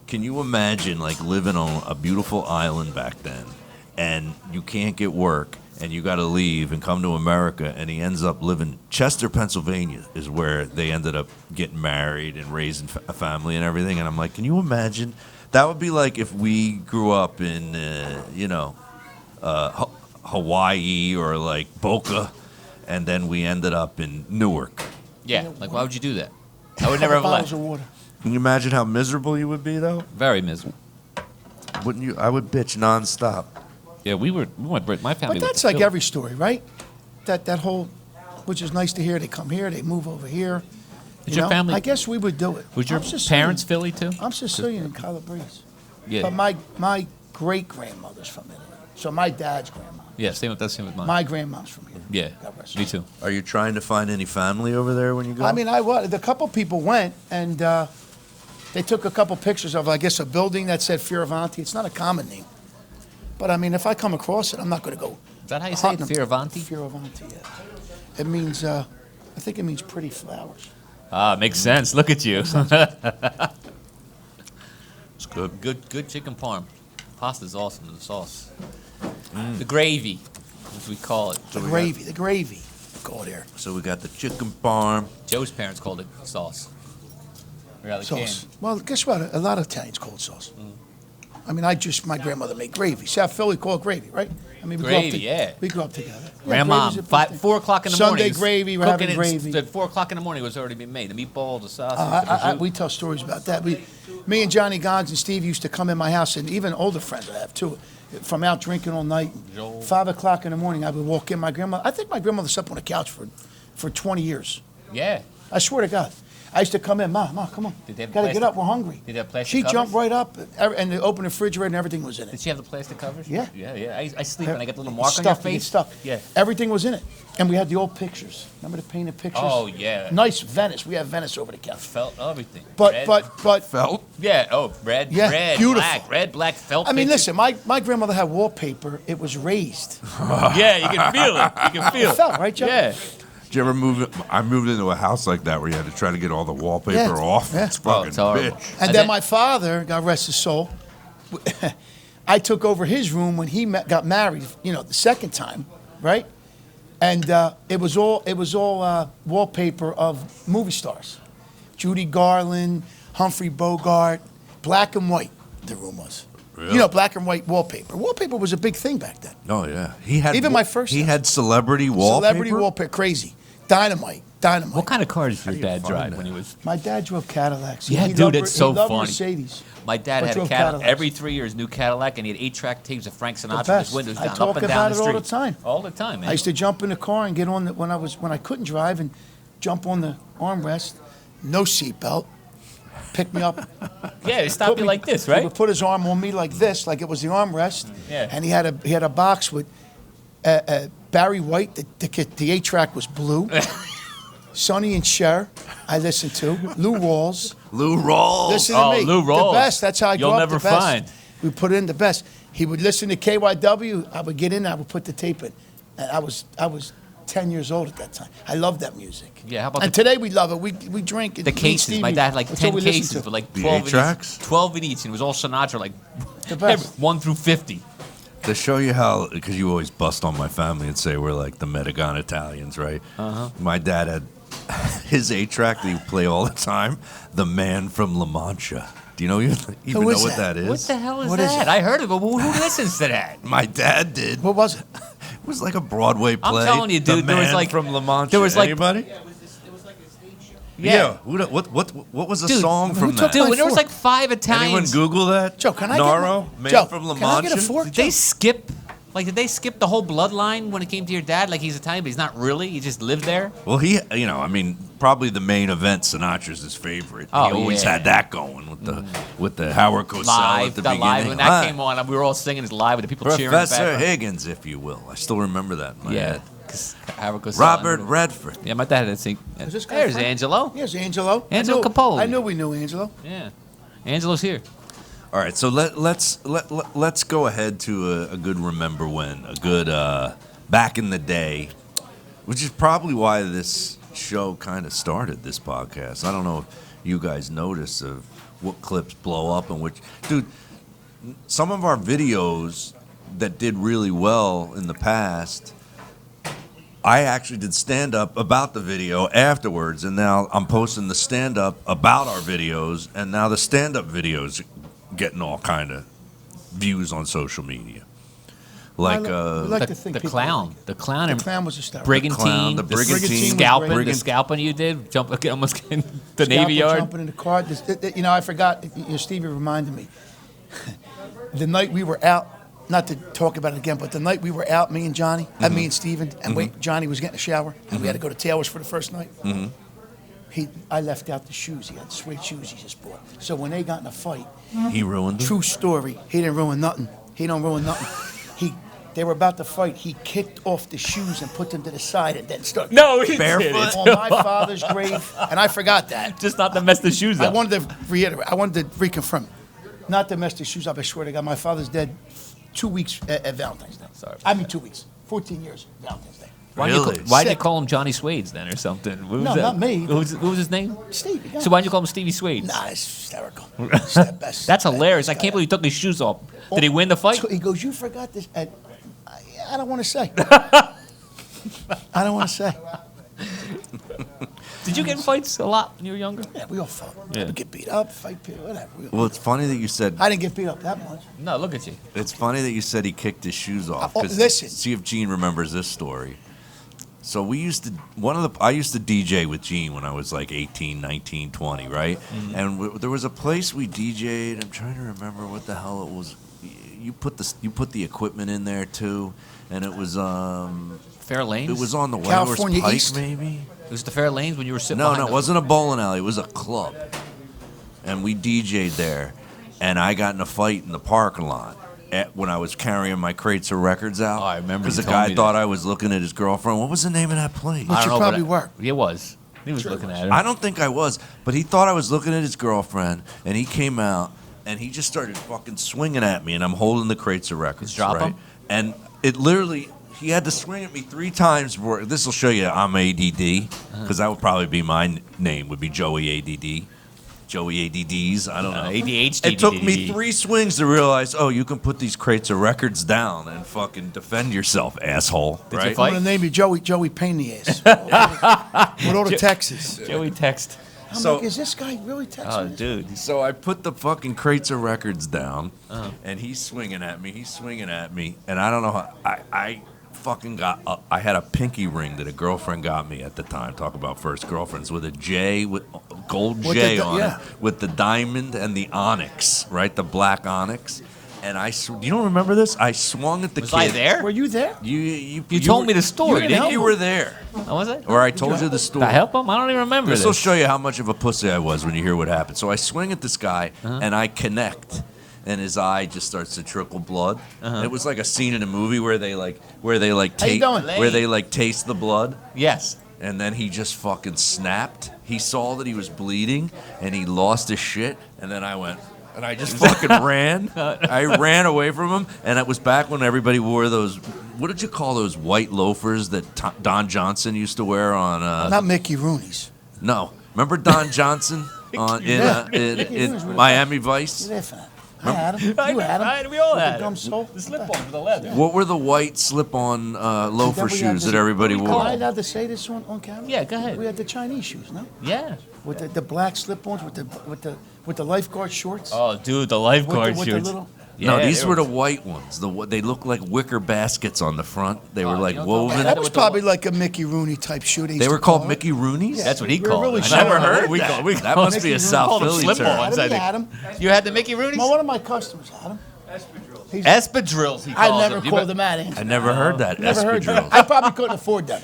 can you imagine like living on a beautiful island back then, and you can't get work, and you got to leave and come to America, and he ends up living Chester, Pennsylvania, is where they ended up getting married and raising a family and everything. And I'm like, can you imagine? That would be like if we grew up in, Hawaii or like Boca, and then we ended up in Newark. Yeah, like why would you do that? I would never have Bottles left. of water. Can you imagine how miserable you would be, though? Very miserable. Wouldn't you? I would bitch nonstop. Yeah, we went. My family. But that's like every story, right? That whole, which is nice to hear. They come here, they move over here. Did You your know? family? I guess we would do it. Was your I'm Sicilian. parents Philly too? I'm Sicilian and Calabrese. Yeah. But my great grandmother's from Italy. So my dad's grandma. Yeah, same with mine. My grandma's from here. Yeah, God rest me her. too. Are you trying to find any family over there when you go? I mean, the couple people went and they took a couple pictures of, I guess, a building that said Fioravanti. It's not a common name. But I mean, if I come across it, I'm not going to go. Is that how you say it? hunting them. Fioravanti? Fioravanti, yeah. It means, I think it means pretty flowers. Ah, makes sense. Look at you. It's good. Good chicken parm. Pasta's awesome. The sauce. The gravy, as we call it. The gravy. Go there. So we got the chicken parm. Joe's parents called it sauce. Really Sauce. Well, guess what? A lot of Italians call it sauce. I mean, my grandmother made gravy. South Philly call it gravy, right? I mean, Gravy, yeah. We grew up together. Grandma, gravy's a big thing. 4 o'clock in the morning. Sunday gravy, we're having gravy. At 4 o'clock in the morning, it was already been made. The meatballs, the sausage, the prosciutto. We tell stories about that. Me and Johnny Gons and Steve used to come in my house, and even older friends I have too, from out drinking all night. Joel. 5 o'clock in the morning, I would walk in. My grandmother, I think my grandmother slept on the couch for 20 years. Yeah. I swear to God. I used to come in, Ma, come on. Did they have Gotta get plastic- up, we're hungry. Did they have plastic She covers? jumped right up, and they opened the refrigerator, and everything was in Did it. she have the plastic covers? Yeah. Yeah. I sleep and I get the little mark on your Stuff, you get face. stuff. Yeah. Everything was in it. And we had the old pictures. Remember the painted pictures? Oh, yeah. Nice Venice. We have Venice over the couch. Felt everything. But, Red. but, Felt. Yeah. Oh, red. Yeah, Red. beautiful. Black. Red. Black. Felt. I mean, pictures. listen, my grandmother had wallpaper. It was raised. Yeah, you can feel it. You can feel It felt, right, Joe? Yeah. Did you ever I moved into a house like that where you had to try to get all the wallpaper Yeah, off. yeah. It's fucking it's horrible. bitch. And And then then- my father, God rest his soul, I took over his room when he got married, the second time, right? And it was all wallpaper of movie stars. Judy Garland, Humphrey Bogart, black and white, the room was. Really? Black and white wallpaper. Wallpaper was a big thing back then. Oh yeah, he had Even my first He house. had celebrity wallpaper. Celebrity wallpaper, crazy. Dynamite. What kind of cars did your you dad find drive that? when he was? My dad drove Cadillacs. Yeah, He dude, loved- it's so he loved funny. Mercedes. My dad But had a drove Cadillac. Cadillacs. Every 3 years, new Cadillac, and he had 8-track tapes of Frank Sinatra with best. his windows I down, talk up and about down it the all street. the time. All the time, man. I used to jump in the car and get on when I couldn't drive and jump on the armrest, no seatbelt, pick me up. Yeah, he stopped you like this, He right? would put his arm on me like this, like it was the armrest. Yeah. And he had a box with Barry White. The 8-track was blue. Sonny and Cher, I listened to. Lou Rawls. Lou Rawls. Listen to me. Lou Rawls. The best. That's how I grew You'll up. never the best. find. We put in the best. He would listen to KYW. I would get in. I would put the tape in. And I was 10 years old at that time. I loved that music. Yeah, how about and today we love it. We drink it. the Me and cases? My Stevie, dad had like that's 10 what we listen cases to. with like The 12 in eight-tracks? each. 12 in each, and it was all Sinatra, like The best. 1 through 50. To show you how, because you always bust on my family and say we're like the Metagon Italians, right? My dad had his 8-track that he would play all the time, The Man from La Mancha. Do you know even know is what that is? What the hell is What is that? it? I heard it, but who listens to that? My dad did. What was it? It was like a Broadway play. telling you, dude, The there was Man like- from La Mancha. there was like- Anybody? Yeah. What was the Dude, song who from took that? Dude, when there was Four. like 5 Anyone Italians, Google that? Joe, can I Naro, get Man Joe, from La can I get a Mancha? fork? did they skip? Like, did they skip the whole bloodline when it came to your dad? Like, he's Italian, but he's not really. He just lived there. Well, probably the main event, Sinatra's his favorite. Oh, He always yeah. had that going with the Howard Cosell at Live, the the beginning. live when that Hi. came on, we were all singing his live with the people cheering. in the Professor background. Higgins, if you will. I still remember that in my Yeah, head. 'cause Howard Cosell. Robert Redford. Yeah, my dad had to sing. Is this guy There's Frank? Angelo. Here's Angelo. Angelo I knew- Capone. I knew we knew Angelo. Yeah, Angelo's here. All right, so let's go ahead to a good remember when, a good back in the day, which is probably why this show kind of started, this podcast. I don't know if you guys notice of what clips blow up and which. Dude, some of our videos that did really well in the past, I actually did stand-up about the video afterwards, and now I'm posting the stand-up about our videos, and now the stand-up videos getting all kind of views on social media. Like, We like to The, think the people- clown, the clown, The and clown was a star. brigantine, The brigantine was scalping, great. the scalping you did, almost getting the Scalpel Navy Yard. Jumping in the car. I forgot. Stevie reminded me. The night we were out, not to talk about it again, but the night we were out, me and Johnny, me and Steven, and Johnny was getting a shower, and we had to go to Taylor's for the first night. I left out the shoes. He had suede shoes he just bought. So when they got in a fight, he ruined it. true story, he didn't ruin nothing. He don't ruin nothing. They were about to fight. He kicked off the shoes and put them to the side and then started No, he Barefoot? on my father's grave, and I forgot that. Just not to mess the shoes I up. wanted to reiterate. I wanted to reconfirm. Not to mess the shoes up. I swear to God, my father's dead 2 weeks at Valentine's Day. Sorry. I mean 2 weeks. 14 years Valentine's Day. Why'd Really? they Sick. call him Johnny Swades then or something? What was No, that? not me. What was his name? Stevie. So why'd you call him Stevie Swades? Nah, it's hysterical. It's the best. That's hilarious. I best can't guy. believe he took his shoes off. Did he win the fight? So he goes, you forgot this. And I don't want to say. I don't want to say. Did you get in fights a lot when you were younger? Yeah, we all fought. Yeah. We get beat up, fight people, whatever. Well, it's funny that you said. I didn't get beat up that much. No, look at you. It's funny that you said he kicked his shoes off. 'Cause listen. See if Gene remembers this story. So we used to I used to DJ with Gene when I was like 18, 19, 20, right? Mm-hmm. And there was a place we DJ'd. I'm trying to remember what the hell it was. You put the equipment in there too, and it was Fair Lanes? it was on the California Wentworth Pike East? maybe. It was the Fair Lanes when you were sitting No, behind it wasn't a bowling alley. It was a club, and we DJ'd there. And I got in a fight in the parking lot when I was carrying my crates of records out. Oh, I remember because you the told guy me thought that. I was looking at his girlfriend. What was the name of that place? Which I you don't know, probably but were. It was. He was looking at her. I don't think I was, but he thought I was looking at his girlfriend, and he came out, and he just started fucking swinging at me, and I'm holding the crates of records, Just drop right? 'em? And it literally, he had to swing at me 3 times before. This will show you I'm ADD, because that would probably be my name, would be Joey ADD. Joey ADDs, I don't know. ADHD. It took me 3 swings to realize, oh, you can put these crates of records down and fucking defend yourself, asshole. Did you right? I'm fight? going to name you Joey Pain in the Ass. With all the Texas. Joey text. I'm So- like, is this guy really texting Oh, this? dude. So I put the fucking crates of records down, and he's swinging at me, and I don't know how, I fucking got, I had a pinky ring that a girlfriend got me at the time, talk about first girlfriends, with a J, with gold With J the- on yeah. it, with the diamond and the onyx, right, the black onyx, and you don't remember this? I swung at the Was kid. I there? Were you there? You told me the story, I didn't think you? you were there. Oh, was it? Or I told you the Did story. I help him? I don't even remember This will this. show you how much of a pussy I was when you hear what happened. So I swing at this guy, Uh-huh. and I connect, and his eye just starts to trickle blood. Uh-huh. It was like a scene in a movie where they How you doing? where they like taste the blood, Yes. and then he just fucking snapped. He saw that he was bleeding, and he lost his shit. And then I went. And I just fucking ran. I ran away from him, and it was back when everybody wore those. What did you call those white loafers that Don Johnson used to wear on? Not Mickey Rooney's. No, remember Don Johnson in Miami Vice? You're there for that. I had him. You had him. We all With had the gum him. sole. The slip-on for the leather. What were the white slip-on loafer That we had shoes the- that everybody Am I wore? allowed to say this on camera? Yeah, go ahead. We had the Chinese shoes, no? Yeah. With the black slip-ons with the lifeguard shorts. Oh, dude, the with lifeguard the shorts. little. No, Yeah, these they were the white ones. They looked like wicker baskets on the front. They were like you don't woven. know That was with the- probably like a Mickey Rooney type shoe. They were called Mickey Rooney's. Yeah. That's what he We're called really it. I sorry. never heard We that. call- that must be a South called them Philly slip-ons. term. He had him. You had the Mickey Rooney's? Well, one of my customers had him. Espadrilles, he I calls never them. called them out. I never heard that. Never heard Espadrilles. that. I probably couldn't afford them.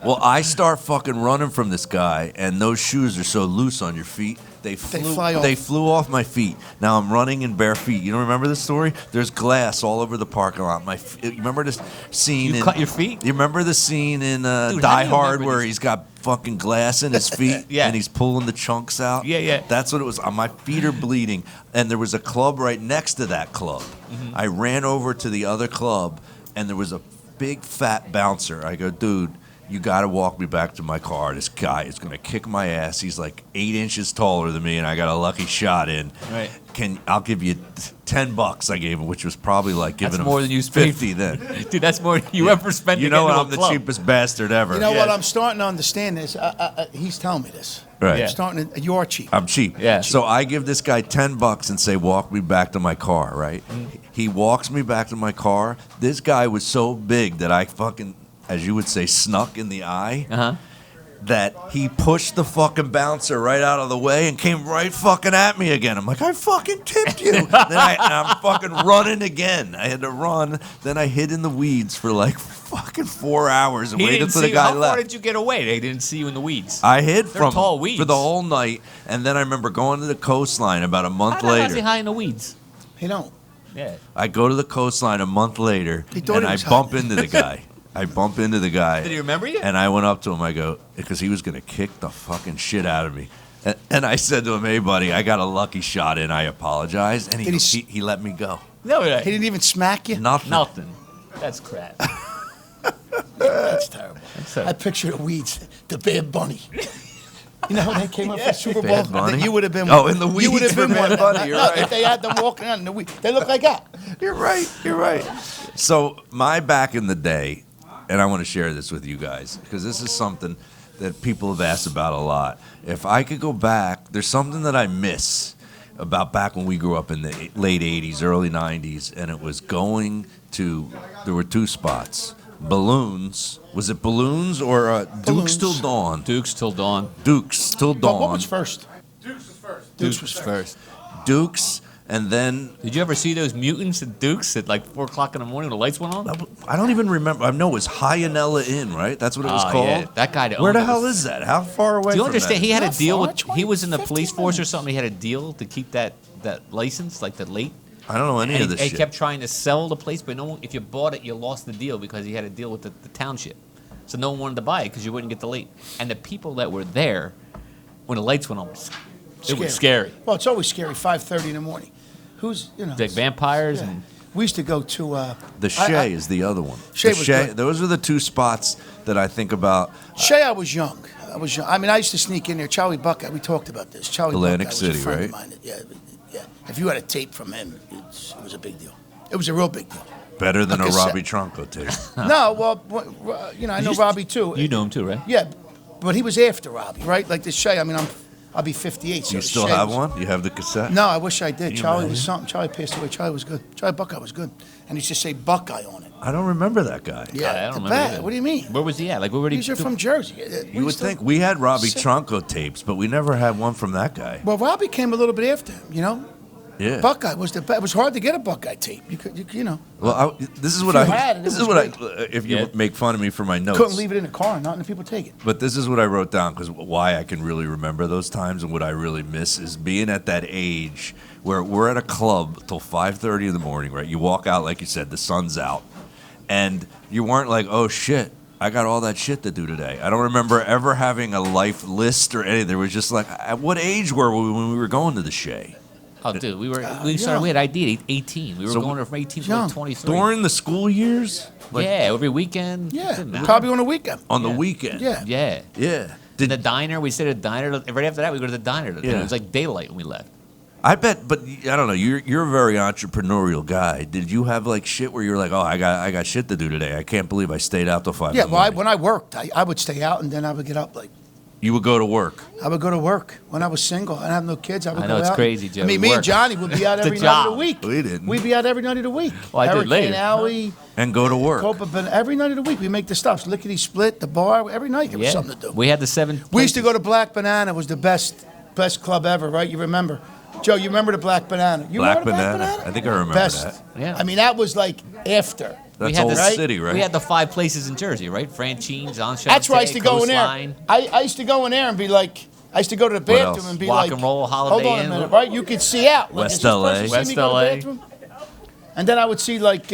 Well, I start fucking running from this guy, and those shoes are so loose on your feet. They fly off. They flew off my feet. Now I'm running in bare feet. You don't remember this story? There's glass all over the parking lot. You remember this scene? You cut your feet? You remember the scene in how do Die you Hard remember where this? he's got fucking glass in his feet Yeah. and he's pulling the chunks out? Yeah, yeah. That's what it was. My feet are bleeding, and there was a club right next to that club. Mm-hmm. I ran over to the other club, and there was a big fat bouncer. I go, dude, you got to walk me back to my car. This guy is going to kick my ass. He's like 8 inches taller than me, and I got a lucky shot in. Right. I'll give you $10. I gave him, which was probably like giving That's him more than you spent. 50 then. Dude, that's more than you ever spent. You to know get into I'm a the club. cheapest bastard ever. You know Yeah. what? I'm starting to understand this. He's telling me this. Right. Yeah. I'm starting to. You're cheap. I'm cheap. Yeah. So I give this guy $10 and say, walk me back to my car, right? He walks me back to my car. This guy was so big that I fucking, as you would say, snuck in the eye. Uh-huh. That he pushed the fucking bouncer right out of the way and came right fucking at me again. I'm like, I fucking tipped you. And I'm fucking running again. I had to run. Then I hid in the weeds for like fucking 4 hours and He waited didn't for the see guy How far left. did you get away? They didn't see you in the weeds. I hid They're from tall him weeds. for the whole night, and then I remember going to the coastline about a month How the hell is he later. high in the weeds? He don't. Yeah. I go to the coastline a month later, He thought and he I was bump hot. into the guy. I bump into the guy. Did he remember you? And I went up to him. I go, because he was going to kick the fucking shit out of me. And I said to him, hey, buddy, I got a lucky shot in. I apologize. And Did he let me go. No, He didn't even smack you. Nothing. Nothing. That's crap. That's terrible. a- I picture the weeds, the Bad Bunny. You know when they came up for Super Bowl? Bad Bunny? You would have been. Oh, in the You would have weeds for been one. Bad Bunny, you're No, right. if they had them walking out in the weeds, they look like that. You're right. You're right. So my back in the day, and I want to share this with you guys because this is something that people have asked about a lot. If I could go back, there's something that I miss about back when we grew up in the late 80s, early 90s, and it was going to, there were two spots. Balloons. Was it Balloons or Duke's Balloons. Till Dawn? Dukes till dawn. Duke's Till But Dawn. what was first? Dukes was first. Duke's, and then Did you ever see those mutants at Dukes at like 4 o'clock in the morning? The lights went on. I don't even remember. I know it was Hyanella Inn, right? That's what it was Oh, called. yeah. That guy that Where owned the it hell was- is that? How far away? Do you from understand? that? He had a Not deal far, with. He was in the 20, police force or 15 something. He had a deal to keep that license, like the late. I don't know any And of this he shit. kept trying to sell the place, but no one. If you bought it, you lost the deal because he had a deal with the township. So no one wanted to buy it because you wouldn't get the late. And the people that were there, when the lights went on, it was scary. Well, it's always scary. 5:30 in the morning. Who's Like vampires Yeah. and. We used to go to. The Shay is the other one. Shay The was good. Those are the two spots that I think about. Shay, I was young. I mean, I used to sneak in there. Charlie Buckeye, we talked about this. Charlie Atlantic Buckeye was City, a friend right? of mine. Yeah. If you had a tape from him, it was a big deal. It was a real big deal. Better than a cassette. Robbie Tronco tape. No, well, I know Robbie too. You know him too, right? Yeah, but he was after Robbie, right? Like this Shay. I mean, I'll be 58. So You still Shay have was- one? You have the cassette? No, I wish I did. you Charlie imagine? was something. Charlie passed away. Charlie was good. Charlie Buckeye was good, and he used to say Buckeye on it. I don't remember that guy. Yeah, I don't the remember bad. either. What do you mean? Where was he at? Like, where would he? These are from Jersey. You would think we had Robbie Sick. Tronco tapes, but we never had one from that guy. Well, Robbie came a little bit after him, you know? Yeah. Buckeye was the best. It was hard to get a Buckeye tape. You know. Well, this is what If I. you had it, it This is was what I. great. If you Yeah. make fun of me for my notes, Couldn't leave it in the car and nothing, people take it. But this is what I wrote down because why I can really remember those times and what I really miss is being at that age where we're at a club till 5:30 in the morning. Right, you walk out like you said, the sun's out, and you weren't like, oh shit. I got all that shit to do today. I don't remember ever having a life list or anything. There was just like, at what age were we when we were going to the Shay? Oh, dude, we young. had ID at 18. We were So- going there from 18 to Young. like 23. During the school years? Like, yeah, every weekend. Yeah, Didn't matter. probably on the weekend. on the Yeah. weekend? Yeah. Yeah. Yeah. In the diner, we stayed at the diner. Right after that, we go to the diner. Yeah. It was like daylight when we left. I bet, but I don't know. You're a very entrepreneurial guy. Did you have like shit where you're like, oh, I got shit to do today. I can't believe I stayed out till 5. Yeah, in the well, morning. when I worked, I would stay out and then I would get up like. You would go to work. I would go to work when I was single. I didn't have no kids. I would I go know, it's out. crazy, Joe. I mean, You me and work. Johnny would be out It's a every night of the job. week. We didn't. We'd be out every night of the week. Well, I did Hurricane later. Alley, And go to work. Copa, but every night of the week we make the stops. Lickety Split, the bar. Every night there was Yeah. something to do. We had the 7. We used to go to Black Banana. It was the best club ever, right? You remember? Joe, you remember the Black Banana? You Black remember the Black Banana? Banana? I think I remember Best. that. Yeah. I mean, that was like after. That's had old the- city, right? We had the 5 places in Jersey, right? Franchine's, on That's where I used to go in there. Coastline. I used to go in there and be like, I used to go to the What bathroom else? and be Walk like, and roll, hold Holiday on a Inn. minute, right? You could see out. Like, West is this LA. person see West me go to the LA. bathroom? And then I would see like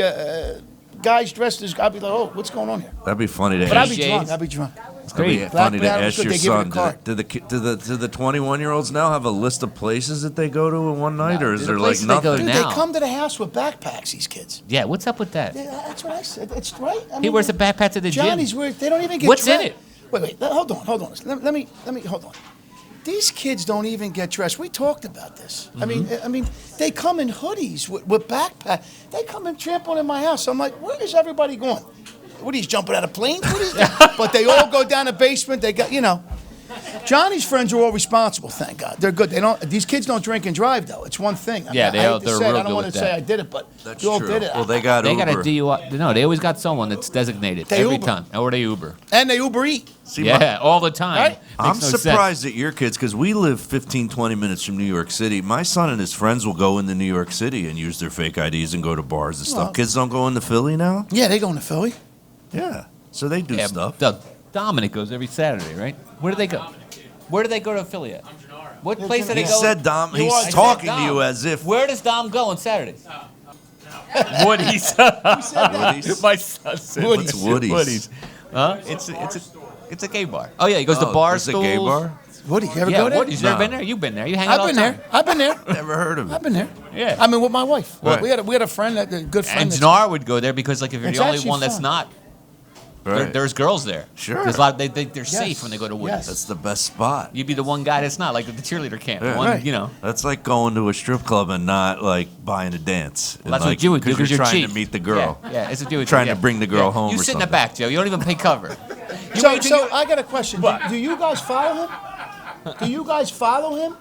guys dressed as, I'd be like, oh, what's going on here? That'd be funny to But I'd be DJs. drunk. I'd be drunk. That'd be great. funny to Black Banana ask was your good. They give you son. the card. Do the 21-year-olds now have a list of places that they go to in one night, No, or is the there like places they go nothing? to Dude, now. they come to the house with backpacks, these kids. Yeah, what's up with that? Yeah, that's what I said. It's right. I He mean, wears a backpack to the Johnny's gym. weird. They don't even get What's in dressed. it? Wait. Hold on. Let me hold on. These kids don't even get dressed. We talked about this. Mm-hmm. I mean, they come in hoodies with backpack. They come and tramp on in my house. I'm like, where is everybody going? What are you jumping out of planes? What is that? But they all go down the basement. They got, Johnny's friends are all responsible. Thank God, they're good. They don't. These kids don't drink and drive though. It's one thing. I Yeah, mean, they I are- hate to they're say it. real I don't good want with to say that. I did it, but That's you all true. did it. Well, they got They got a Uber. DUI. No, they always got someone that's designated They every Uber. time. Or they Uber. And they Uber Eat. See, Yeah, all the time. Right? Makes I'm no sense. surprised at your kids because we live 15, 20 minutes from New York City. My son and his friends will go into New York City and use their fake IDs and go to bars and stuff. Well- Kids don't go into Philly now? Yeah, they going to Philly. Yeah. So they do Yeah, stuff. Dominic goes every Saturday, right? Where do they go? Where do they go to Philly at? What place do they He go? said Dom. You He's are- I said talking to Dom. you as if. Where does Dom go on Saturdays? Woody's. Woody's? My son said Woody's. Woody's. Woody's. Huh? It's a gay bar. Oh yeah, he goes to Oh, bar there's a gay stools. bar? Woody, you ever Yeah, go there? Woody's. You ever No. been there? You've been there. You hang out I've all been the there. time. I've been there. Never heard of I've it. been there. Yeah. I mean, with my wife. Right. We had a friend, a good friend. And that's- Janaro would go there because like if you're It's the only actually one that's fun. not, Right. there's girls there. Sure. There's a lot. They're safe when they go to Woody's. Yes. That's the best spot. You'd be the one guy that's not like at the cheerleader camp. Yeah. The one, Right. you know. That's like going to a strip club and not like buying a dance. Well, that's like, what you would do because because you're you're trying cheap. to meet the girl. Yeah, it's what you would Trying do, to bring the girl home You or sit in the something. back, Joe. You don't even pay cover. You So, wait till so you- I got a question. Do you guys follow him? Do you guys follow him?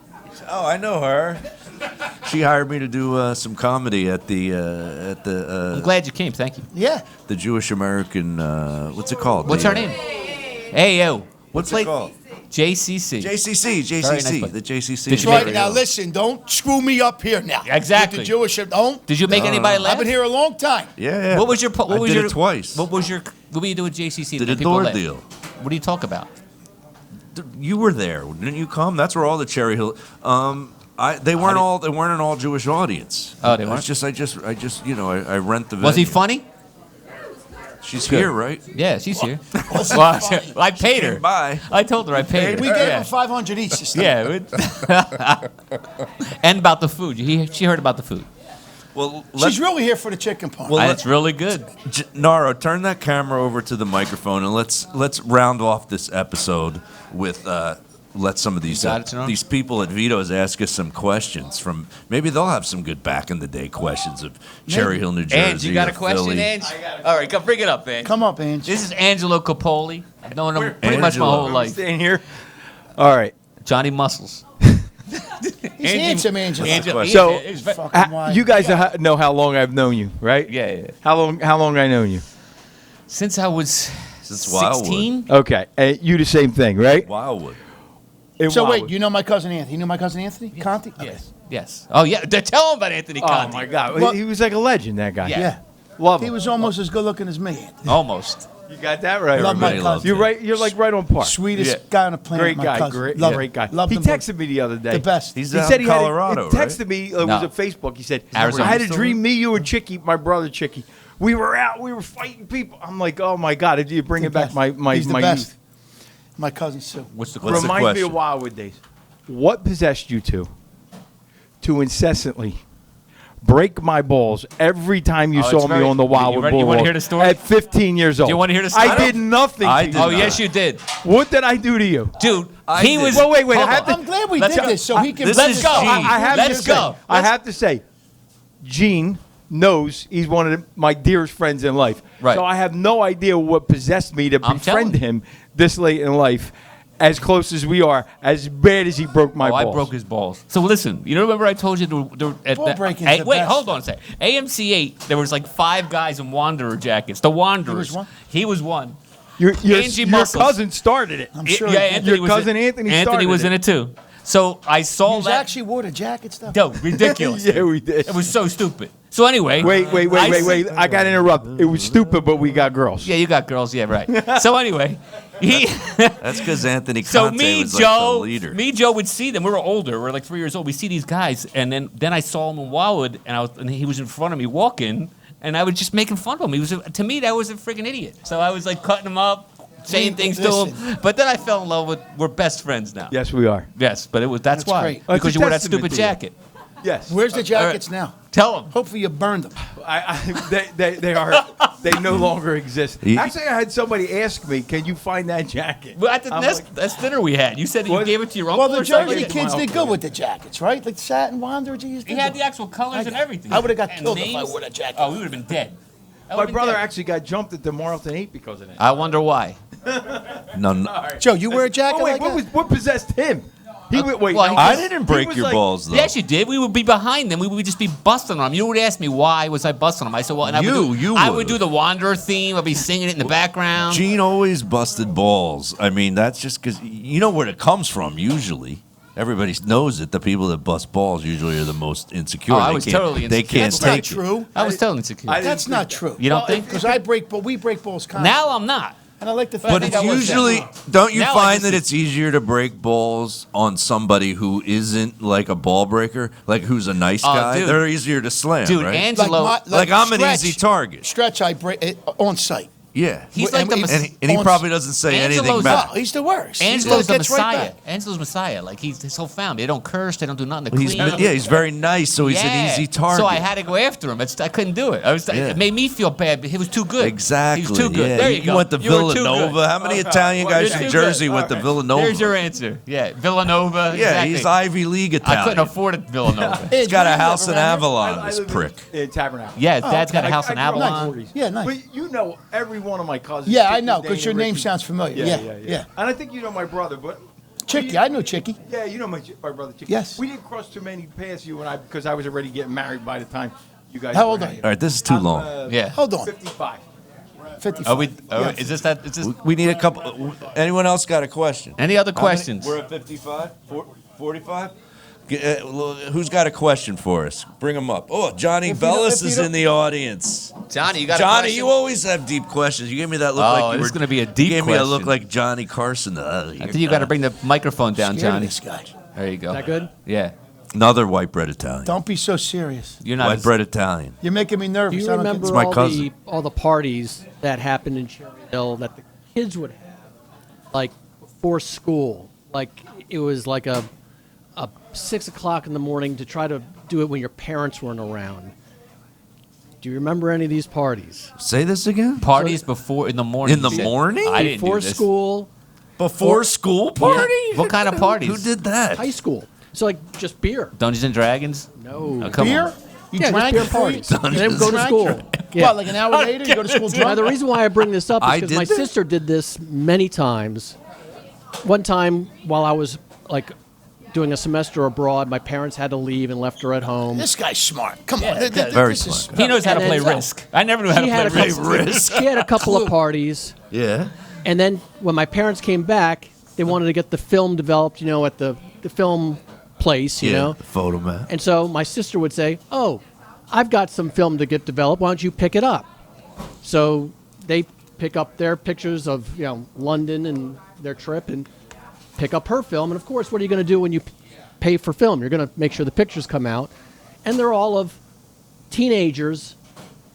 Oh, I know her. She hired me to do some comedy at I'm glad you came. Thank you. Yeah. the Jewish American. What's it called? What's The, her name? Hey yo. What's What it called? JCC. JCC. Very nice JCC. place. The JCC. Did you Right make- now, listen. Don't screw me up here now. Exactly. With the Jewish. Don't. Did you make anybody laugh? I've been here a long time. Yeah. What was your? What I was did your? it twice. What was your? What were you doing with JCC? to Did a make people door laugh? deal. What do you talk about? You were there, didn't you? Come. That's where all the Cherry Hill. They weren't an all Jewish audience. Oh, they It's weren't? just I rent the. Was he venue. funny? She's Good. here, right? Yeah, she's here. Was he Well, funny? I paid her. Came by. I told her I paid her. We gave yeah. him 500 each this time. Yeah. And about the food. She heard about the food. Well, She's really here for the chicken parm. Well, And it's really good. Naro, turn that camera over to the microphone and let's round off this episode with let some of these got it, Janaro? these people at Vito's ask us some questions from maybe they'll have some good back in the day questions of Cherry Hill, New Jersey. Ange, you got a or question, Philly. Ange? All right, come bring it up, Ange. Come up, Ange. This is Angelo Capoli. I've known him pretty much my Angelo. whole life. Staying here. All right. Johnny Muscles. He's handsome, Angelo. Angelo. So- he's ve- Fucking wide. You guys know how long I've known you, right? yeah. How long I known you? Since I was Since Wildwood. 16. Okay. You the same thing, right? Wildwood. In So wait, Wildwood. you know my cousin Anthony? You know my cousin Anthony? Conti? Okay. Yes. Yes. Oh yeah. Tell him about Anthony Oh Conti. my God, Well- he was like a legend. That guy. Yeah. Yeah. Love He him. was almost as good looking as me. Anthony. Almost. You got that right. Love my Everybody loves cousin. You're right. You're like right on par. Sweetest Yeah. guy on the planet. Great my guy. cousin. Great, Love great him. guy. Loved He him both. texted me the other day. The best. He's He out said in he Colorado, he right? texted me. It No. was a Facebook. He said, Arizona. I had a Still dream. Me, you, and Chicky, my brother Chicky. We were out. We were fighting people. I'm like, oh my God! Did you bring The it back? best. My He's the my best. youth. My cousin Sue. What's the What's question? the Reminds me question? of Wildwood days. What possessed you to incessantly break my balls every time you Oh, saw it's me very- on the Wildwood you wanna Boulevard hear the story? at 15 years old? you wanna hear the story? I did nothing I to did you. Oh not. yes, you did, What did I do to you? dude. I he did. was. Well, wait, hold I have on. to- I'm glad we Let's did go. this so he can. This Let's is go. Gene. I have Let's to say, go. I have to say, Gene knows he's one of my dearest friends in life. Right. So I have no idea what possessed me to I'm telling befriend you. him this late in life, as close as we are, as bad as he broke my Oh, I balls. broke his balls. So listen, you know, remember I told you at Ball breaking's the wait, best. hold on a second. AMC 8, there was like 5 guys in Wanderer jackets. The Wanderers. one? He was one. Your Angie Muscles. cousin started it. I'm sure. Yeah, he did. Anthony Your was cousin in, Anthony Anthony started was it. in it too. So I saw He that. actually wore the jacket stuff. No, ridiculous. Yeah, we did. It was so stupid. So anyway. Wait. I- I got to interrupt. It was stupid, but we got girls. Yeah, you got girls. Yeah, right. So anyway, he. That's because Anthony So Conte me, was Joe, like the leader. Joe would see them. We were older. We were like 3 years old. We see these guys, and then I saw him in Wildwood, and he was in front of me walking, and I was just making fun of him. He was to me that was a freaking idiot. So I was like cutting him up, saying things to him. Listen. But then I fell in love with. We're best friends now. Yes, we are. Yes, but that's why great. That's because a you wore that testament stupid to you. jacket. Yes. Where's the jackets now? Tell him. Hopefully you burned them. They are. They no longer exist. Ye- Actually, I had somebody ask me, "Can you find that jacket?" Well, at the I'm that's dinner we had. You said that you What? gave it to your uncle. Well, the or something? Jersey like kids my did uncle. good with the jackets, right? Like Satin Wanderer. Geez, He had the actual colors and everything. I would've got And killed if I names. wore that jacket. Oh, we would have been dead. I My would've been brother dead. actually got jumped at the Marlton 8 because of that. I wonder why. No, Joe, you wear a jacket Oh wait, like what that? was what possessed him? He wait. well, he- no, I didn't he break was your like- balls though. Yes, you did. We would be behind them. We would just be busting on them. You would ask me why was I busting them. I said, well, and I would would've. do the Wanderer theme. I'd be singing it in the background. Gene always busted balls. I mean, that's just because you know where it comes from. Usually, everybody knows it. The people that bust balls usually are the most insecure. Oh, I They was can't- totally They insecure. can't That's not take it. true. I was totally insecure. I didn't That's not true. You don't think? Because we break balls constantly. Now I'm not. And I like to think But I think it's I was usually that. don't you Now I find just- that it's easier to break balls on somebody who isn't like a ball breaker, like who's a nice Oh, guy? dude. They're easier to slam, Dude, right? Angelo, Like I'm an Stretch. easy target. Stretch, I break it on site. Yeah, he's like the and he on- probably doesn't say anything Angelo's back. No, he's the worst. Angelo's the Gets right Messiah. back. Angelo's Messiah. Like he's his whole family. They don't curse. They don't do nothing. They're He's clean. he's very nice, so he's an easy target. So I had to go after him. I couldn't do it. Yeah. It made me feel bad, but he was too good. Exactly. He was too good. Yeah. There you go. went to You were too Villanova. good. How many Italian well, guys you're from too Jersey good. went to Villanova? There's your answer. Yeah, Villanova. Yeah, exactly. he's Ivy League Italian. I couldn't afford it, Villanova. He's got a house in Never Avalon. I This live prick. in Tabernacle. Yeah, his dad's got a I- house I in grew up Avalon. the 40s. Yeah, nice. But you know every one of my cousins. Yeah, I Chicky, know, because Dane, your name Ricky. sounds familiar. Yeah. And I think you know my brother, but Chicky, I know Chicky. yeah, you know my brother Chicky. Yes. We didn't cross too many paths, you and I, because I was already getting married by the time you guys. How were old are hanging. you? All right, this is too I'm, long. Yeah. Hold on. 55. 55. Are we? Yeah. Is this that? Is this? We need a couple. Anyone else got a question? Any other questions? We're at 55? 45? Who's got a question for us? Bring them up. Oh, Johnny If you don't- Bellis if you is don't- in the audience. Johnny, you got Johnny, a question? you always have deep questions. You gave me that look Oh, like you this were is gonna be a deep You gave me a look question. like Johnny Carson. I think you got to bring the microphone down, Scared of Johnny. this guy. There you go. Is that good? Yeah. Another white bread Italian. Don't be so serious. You're not. White bread Italian. You're making me Do nervous. you I don't remember get my all cousin. all the parties that happened in Cherryville that the kids would have, like before school? Like it was like a 6 o'clock in the morning to try to do it when your parents weren't around. Do you remember any of these parties? Say this again? Parties before in the morning. In the you said. morning? I didn't Before do this. school, Before school party? What kind of parties? Who did that? high school. So like just beer. Dungeons and Dragons. No. Oh, come Beer? on. You Yeah, just drank beer before you- parties. And then go to Drank? school. Yeah. What, like an hour later, you go to school Now, drunk? the reason why I bring this up I is because did my that? sister did this many times. One time while I was like doing a semester abroad, my parents had to leave and left her at home. This guy's smart. Come Yeah, on. yeah, very This is- smart. He knows how to And play then- Risk. I never knew how She to had play a Risk. couple, Risk. she had a couple of parties, Yeah. and then when my parents came back, they wanted to get the film developed, at the film place, you know. Photo man. And so my sister would say, "Oh, I've got some film to get developed. Why don't you pick it up?" So they pick up their pictures of London and their trip, and pick up her film. And of course, what are you going to do when you pay for film? You're going to make sure the pictures come out, and they're all of teenagers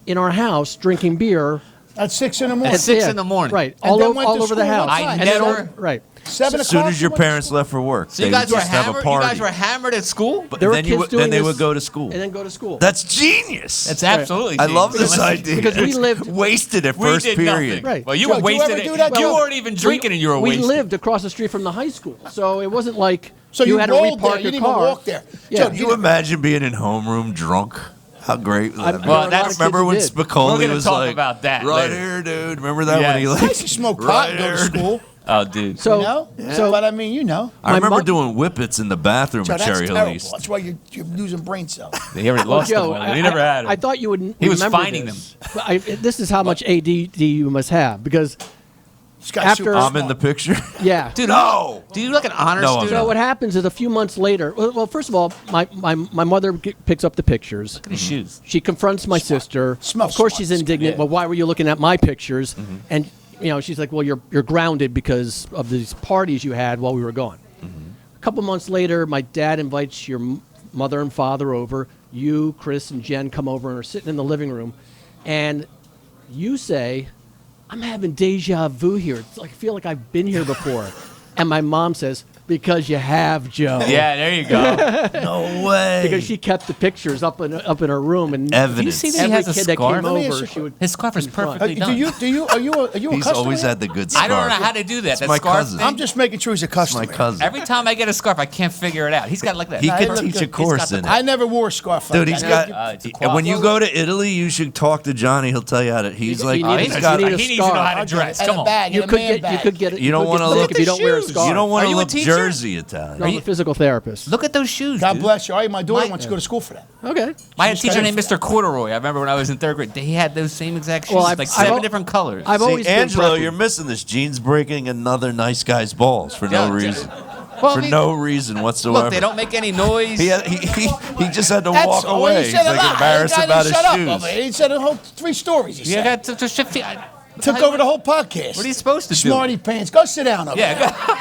in our house drinking beer. At 6 in the morning. At 6 in the morning. Right. And all then o- went all to over the school house. what time? I And then never- right. 7 As soon o'clock, as your you went to parents school? left for work, So you they guys would were just have a hammered. party. You guys were hammered at school. But There were then kids doing they this, would go to school. and then go to school. That's genius. That's absolutely. I love genius. this idea. Because we It's lived- wasted at We first did period. nothing. Right. Well, you Joe, were do you wasted. ever do that, You Joe? weren't even drinking, and you were we wasted. lived across the street from the high school, so it wasn't like So you had to rolled there. repark You your didn't even car. walk there. Yeah. Joe, Can you imagine being in homeroom drunk? How great would that be? Well, a lot that's- of remember when kids did. We're Spicoli gonna was talk like, about that right later. here, dude. Remember that when he Yes. I like, used to smoke pot and go to school. Oh, dude. So, You know? so But I mean, you know. I remember mom- doing whippets in the bathroom Joe, at that's Cherry Hill terrible. East. That's why you're losing brain cells. He already lost Joe, them. He never had them. I thought you would. He was remember finding this. But this is how much ADD you must have, because This guy's After- super I'm in smart. the picture. yeah. Dude, No! Do you look an honor No, I'm student? So what happens is a few months later. Well, first of all, my mother picks up the pictures. Look at his shoes. She confronts my sister. Smells Of course, smart. she's indignant. Yeah. Well, why were you looking at my pictures? And she's like, well, you're grounded because of these parties you had while we were gone. A couple months later, my dad invites your mother and father over. You, Chris, and Jen come over and are sitting in the living room, and you say, "I'm having deja vu here. It's like I feel like I've been here before." And my mom says, "Because you have, Joe." Yeah, there you go. No way. Because she kept the pictures up in her room, and Evidence. Do you see that he every has a kid that scarf? came Let me ask over, you- she would. His scarf is perfectly Do done. are you a He's customer? always yet? had the good scarf. I don't know how to do that. It's That my scarf cousin. thing. I'm just making sure he's a It's customer. my cousin. Every time I get a scarf, I can't figure it out. He's got like that. He Nah, could it teach look a good. course got in the- it. I never wore a scarf like Dude, that. he's got. it's a And when you coif. go to Italy, you should talk to Johnny. He'll tell you how to. He's You like, need Oh, a- he's he got. you need a needs to know scarf. how to dress. And Come a on. bag. You and a could man get you bag. could get it. You don't want to look if you don't wear a shoes. scarf. You don't want Are to you a look teacher? Jersey Italian. No, I'm a physical therapist. Look at those shoes. God dude. bless you. All right, my daughter My- wants to go to school for that. Okay. I had a teacher got named it. Mr. Corduroy. I remember when I was in third grade. He had those same exact shoes, Well, like I've 7 different colors. I've See, always been Angelo, preppy. you're missing this. Gene's breaking another nice guy's balls for no Yeah, reason. Well, I For mean, no reason whatsoever. Look, they don't make any noise. He just had to That's walk all. away. He He's said a like lot. embarrassed He about his shut up over shoes. it. He said a whole 3 stories. He You said. got to shift. Took over the whole podcast. What are you supposed to do? Smarty pants. Go sit down over Yeah, there. go-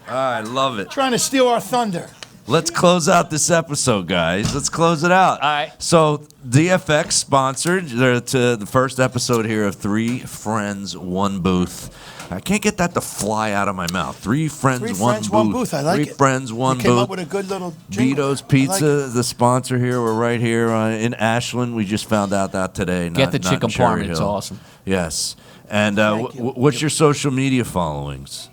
I love it. Trying to steal our thunder. Let's close out this episode, guys. Let's close it out. All right. So DFX sponsored the first episode here of 3 Friends, 1 Booth. I can't get that to fly out of my mouth. 3 friends, 3 one friends, booth. 1 booth. I like 3 it. friends, 1 You came booth. up with a good little jingle. Vito's I Pizza, like it. the sponsor here. We're right here in Ashland. We just found out that today. Get the not chicken in Cherry parm. It's Hill. awesome. Yes. And Thank you. what's your social media followings?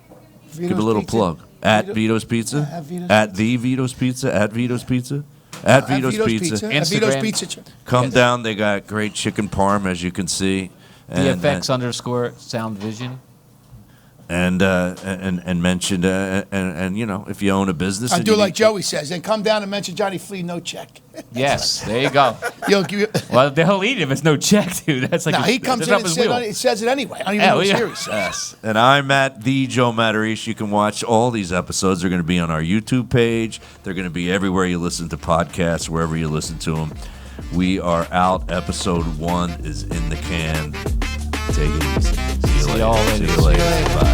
Give a little Pizza. plug. At Vito- Vito's Pizza? At Vito's At the Vito's Pizza? At Vito's Pizza? At Vito's Pizza. At Vito's Instagram. Pizza. Come down. They got great chicken parm, as you can see. And, DFX _ Sound Vision. and mentioned and you know, if you own a business, I and do you like need- Joey says. And come down and mention Johnny Flea, no check. Yes, there you go. You'll give Well, they'll eat it if it's no check, dude. That's like No, he comes that's in up and his says, wheel. it says it anyway. I don't even Yeah, know what yeah. series. Yes. And I'm at the Joe Matarese. You can watch all these episodes. They're going to be on our YouTube page. They're going to be everywhere you listen to podcasts, wherever you listen to them. We are out. Episode 1 is in the can. Take it easy. See you later. y'all later. See you later. Bye.